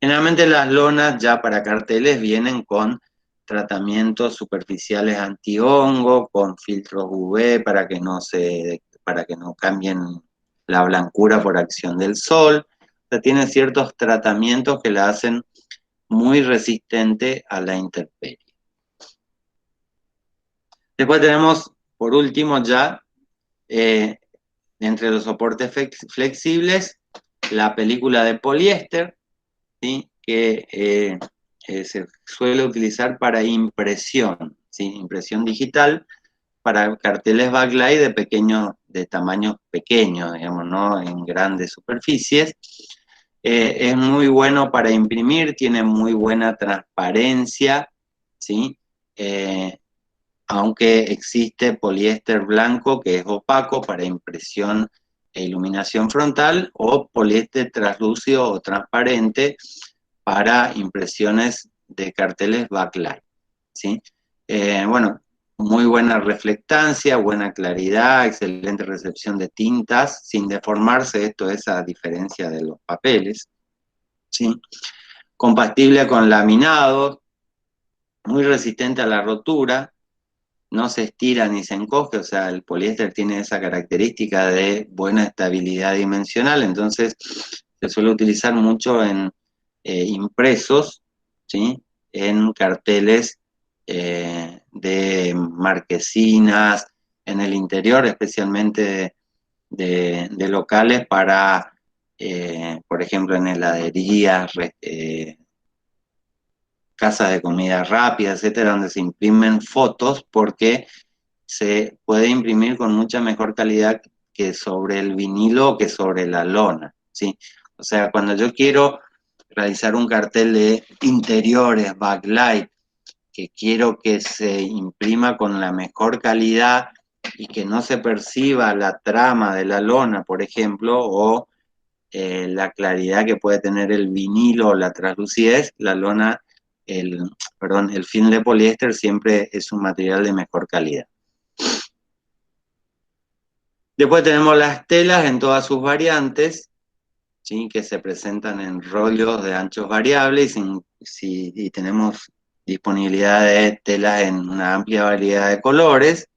Generalmente las lonas ya para carteles vienen con tratamientos superficiales antihongo, con filtros UV para que no cambien la blancura por acción del sol. O sea, tiene ciertos tratamientos que la hacen muy resistente a la intemperie. Después tenemos, por último, ya entre los soportes flexibles, la película de poliéster, ¿sí? Que se suele utilizar para impresión, ¿sí? Impresión digital para carteles backlight de tamaños pequeños, digamos, no en grandes superficies. Es muy bueno para imprimir, tiene muy buena transparencia, ¿sí? Aunque existe poliéster blanco que es opaco para impresión e iluminación frontal, o poliéster translúcido o transparente para impresiones de carteles backlight, ¿sí? Bueno, muy buena reflectancia, buena claridad, excelente recepción de tintas, sin deformarse, esto es a diferencia de los papeles, ¿sí? Compatible con laminados, muy resistente a la rotura, no se estira ni se encoge, o sea, el poliéster tiene esa característica de buena estabilidad dimensional, entonces se suele utilizar mucho en impresos, ¿sí? En carteles de marquesinas, en el interior, especialmente de locales para, por ejemplo, en heladerías, casas de comida rápida, etcétera, donde se imprimen fotos porque se puede imprimir con mucha mejor calidad que sobre el vinilo o que sobre la lona, ¿sí? O sea, cuando yo quiero realizar un cartel de interiores, backlight, que quiero que se imprima con la mejor calidad y que no se perciba la trama de la lona, por ejemplo, o la claridad que puede tener el vinilo o la translucidez, la lona, el film de poliéster siempre es un material de mejor calidad. Después tenemos las telas en todas sus variantes, ¿sí? Que se presentan en rollos de anchos variables y tenemos disponibilidad de telas en una amplia variedad de colores.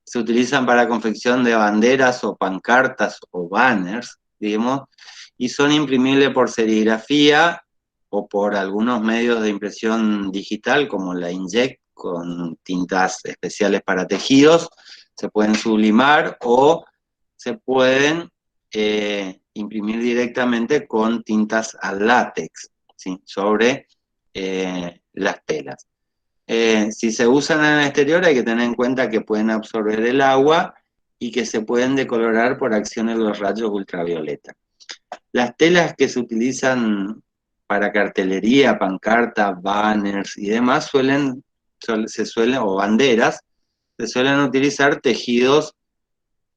Se utilizan para confección de banderas o pancartas o banners, digamos, y son imprimibles por serigrafía o por algunos medios de impresión digital como la inkjet con tintas especiales para tejidos. Se pueden sublimar o se pueden imprimir directamente con tintas al látex, ¿sí? Sobre las telas. Si se usan en el exterior hay que tener en cuenta que pueden absorber el agua y que se pueden decolorar por acción de los rayos ultravioleta. Las telas que se utilizan para cartelería, pancartas, banners y demás o banderas, se suelen utilizar tejidos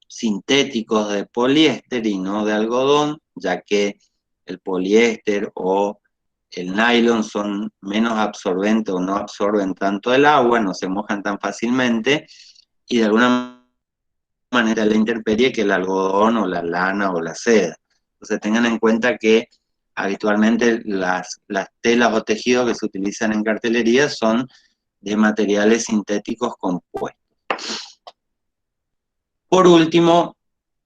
sintéticos de poliéster y no de algodón, ya que el poliéster o el nylon son menos absorbentes o no absorben tanto el agua, no se mojan tan fácilmente y de alguna manera la intemperie que el algodón o la lana o la seda. Entonces tengan en cuenta que habitualmente las telas o tejidos que se utilizan en cartelería son de materiales sintéticos compuestos. Por último,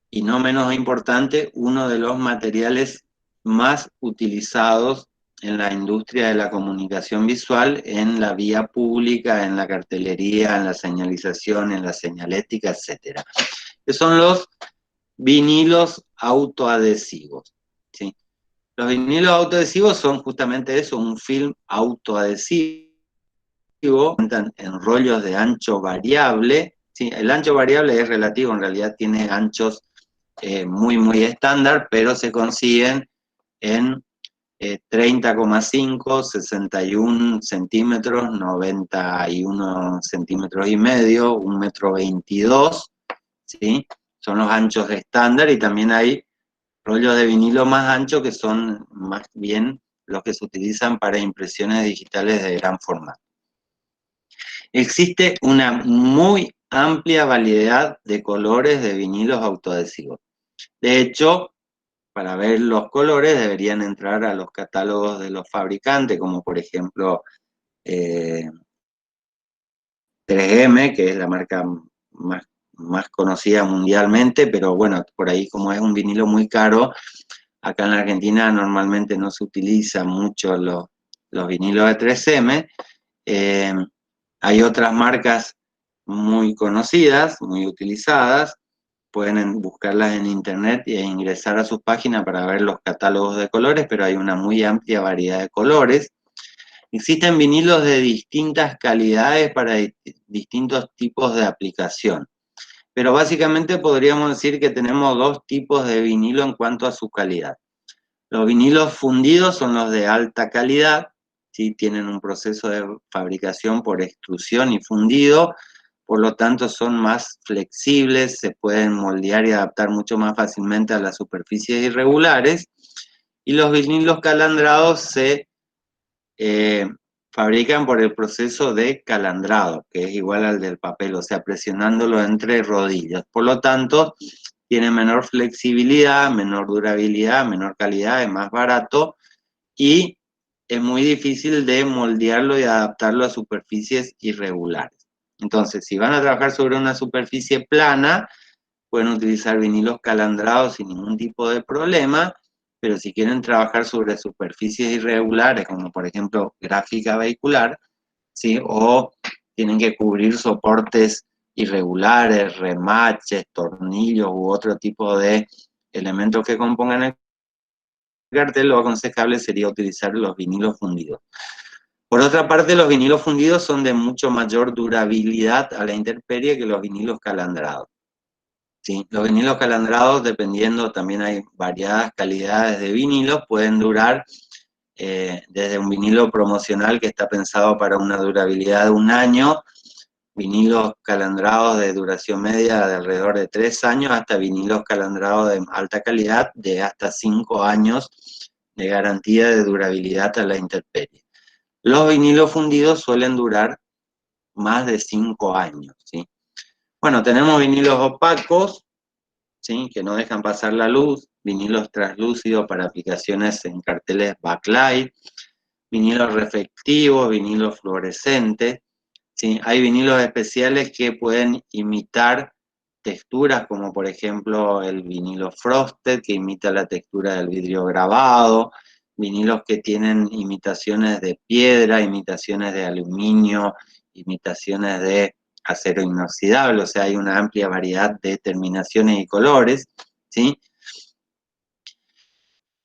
y no menos importante, uno de los materiales más utilizados en la industria de la comunicación visual, en la vía pública, en la cartelería, en la señalización, en la señalética, etc. Que son los vinilos autoadhesivos, ¿sí? Los vinilos autoadhesivos son justamente eso, un film autoadhesivo, en rollos de ancho variable, ¿sí? El ancho variable es relativo, en realidad tiene anchos muy, muy estándar, pero se consiguen en 30,5, 61 centímetros, 91 centímetros y medio, 1,22 m, ¿sí? Son los anchos estándar y también hay rollos de vinilo más anchos que son más bien los que se utilizan para impresiones digitales de gran formato. Existe una muy amplia variedad de colores de vinilos autoadhesivos. De hecho, para ver los colores deberían entrar a los catálogos de los fabricantes, como por ejemplo 3M, que es la marca más conocida mundialmente, pero bueno, por ahí como es un vinilo muy caro, acá en la Argentina normalmente no se utiliza mucho los vinilos de 3M. Hay otras marcas muy conocidas, muy utilizadas, pueden buscarlas en internet e ingresar a sus páginas para ver los catálogos de colores, pero hay una muy amplia variedad de colores. Existen vinilos de distintas calidades para distintos tipos de aplicación, pero básicamente podríamos decir que tenemos dos tipos de vinilo en cuanto a su calidad. Los vinilos fundidos son los de alta calidad, ¿sí? Tienen un proceso de fabricación por extrusión y fundido, por lo tanto son más flexibles, se pueden moldear y adaptar mucho más fácilmente a las superficies irregulares. Y los vinilos calandrados se fabrican por el proceso de calandrado, que es igual al del papel, o sea, presionándolo entre rodillas. Por lo tanto, tiene menor flexibilidad, menor durabilidad, menor calidad, es más barato y es muy difícil de moldearlo y adaptarlo a superficies irregulares. Entonces, si van a trabajar sobre una superficie plana, pueden utilizar vinilos calandrados sin ningún tipo de problema, pero si quieren trabajar sobre superficies irregulares, como por ejemplo gráfica vehicular, ¿sí? O tienen que cubrir soportes irregulares, remaches, tornillos u otro tipo de elementos que compongan el cartel, lo aconsejable sería utilizar los vinilos fundidos. Por otra parte, los vinilos fundidos son de mucho mayor durabilidad a la intemperie que los vinilos calandrados. ¿Sí? Los vinilos calandrados, dependiendo, también hay variadas calidades de vinilos, pueden durar desde un vinilo promocional que está pensado para una durabilidad de 1 año, vinilos calandrados de duración media de alrededor de 3 años, hasta vinilos calandrados de alta calidad de hasta 5 años de garantía de durabilidad a la intemperie. Los vinilos fundidos suelen durar más de 5 años, ¿sí? Bueno, tenemos vinilos opacos, ¿sí? Que no dejan pasar la luz, vinilos translúcidos para aplicaciones en carteles backlight, vinilos reflectivos, vinilos fluorescentes, ¿sí? Hay vinilos especiales que pueden imitar texturas, como por ejemplo el vinilo frosted, que imita la textura del vidrio grabado, vinilos que tienen imitaciones de piedra, imitaciones de aluminio, imitaciones de acero inoxidable, o sea, hay una amplia variedad de terminaciones y colores, ¿sí?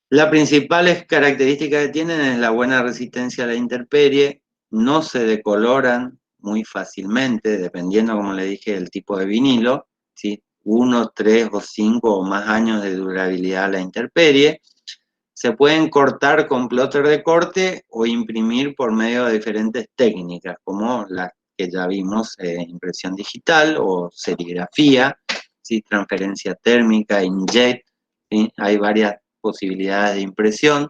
Las principales características que tienen es la buena resistencia a la intemperie, no se decoloran muy fácilmente, dependiendo, como le dije, del tipo de vinilo, ¿sí? 1, 3 o 5 o más años de durabilidad a la intemperie. Se pueden cortar con plotter de corte o imprimir por medio de diferentes técnicas, como la que ya vimos, impresión digital o serigrafía, ¿sí? Transferencia térmica, inkjet, ¿sí? Hay varias posibilidades de impresión.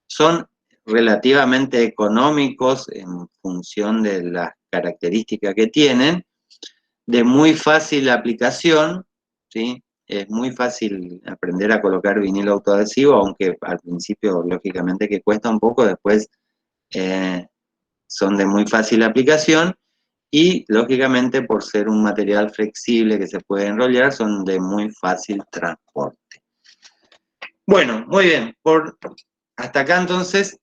Son relativamente económicos en función de las características que tienen, de muy fácil aplicación, ¿sí? Es muy fácil aprender a colocar vinilo autoadhesivo, aunque al principio lógicamente que cuesta un poco, después son de muy fácil aplicación y lógicamente por ser un material flexible que se puede enrollar, son de muy fácil transporte. Bueno, muy bien, hasta acá entonces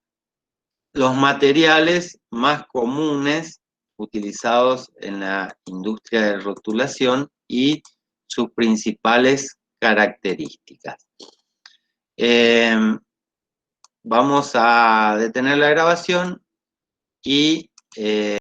los materiales más comunes utilizados en la industria de rotulación y sus principales características. Vamos a detener la grabación y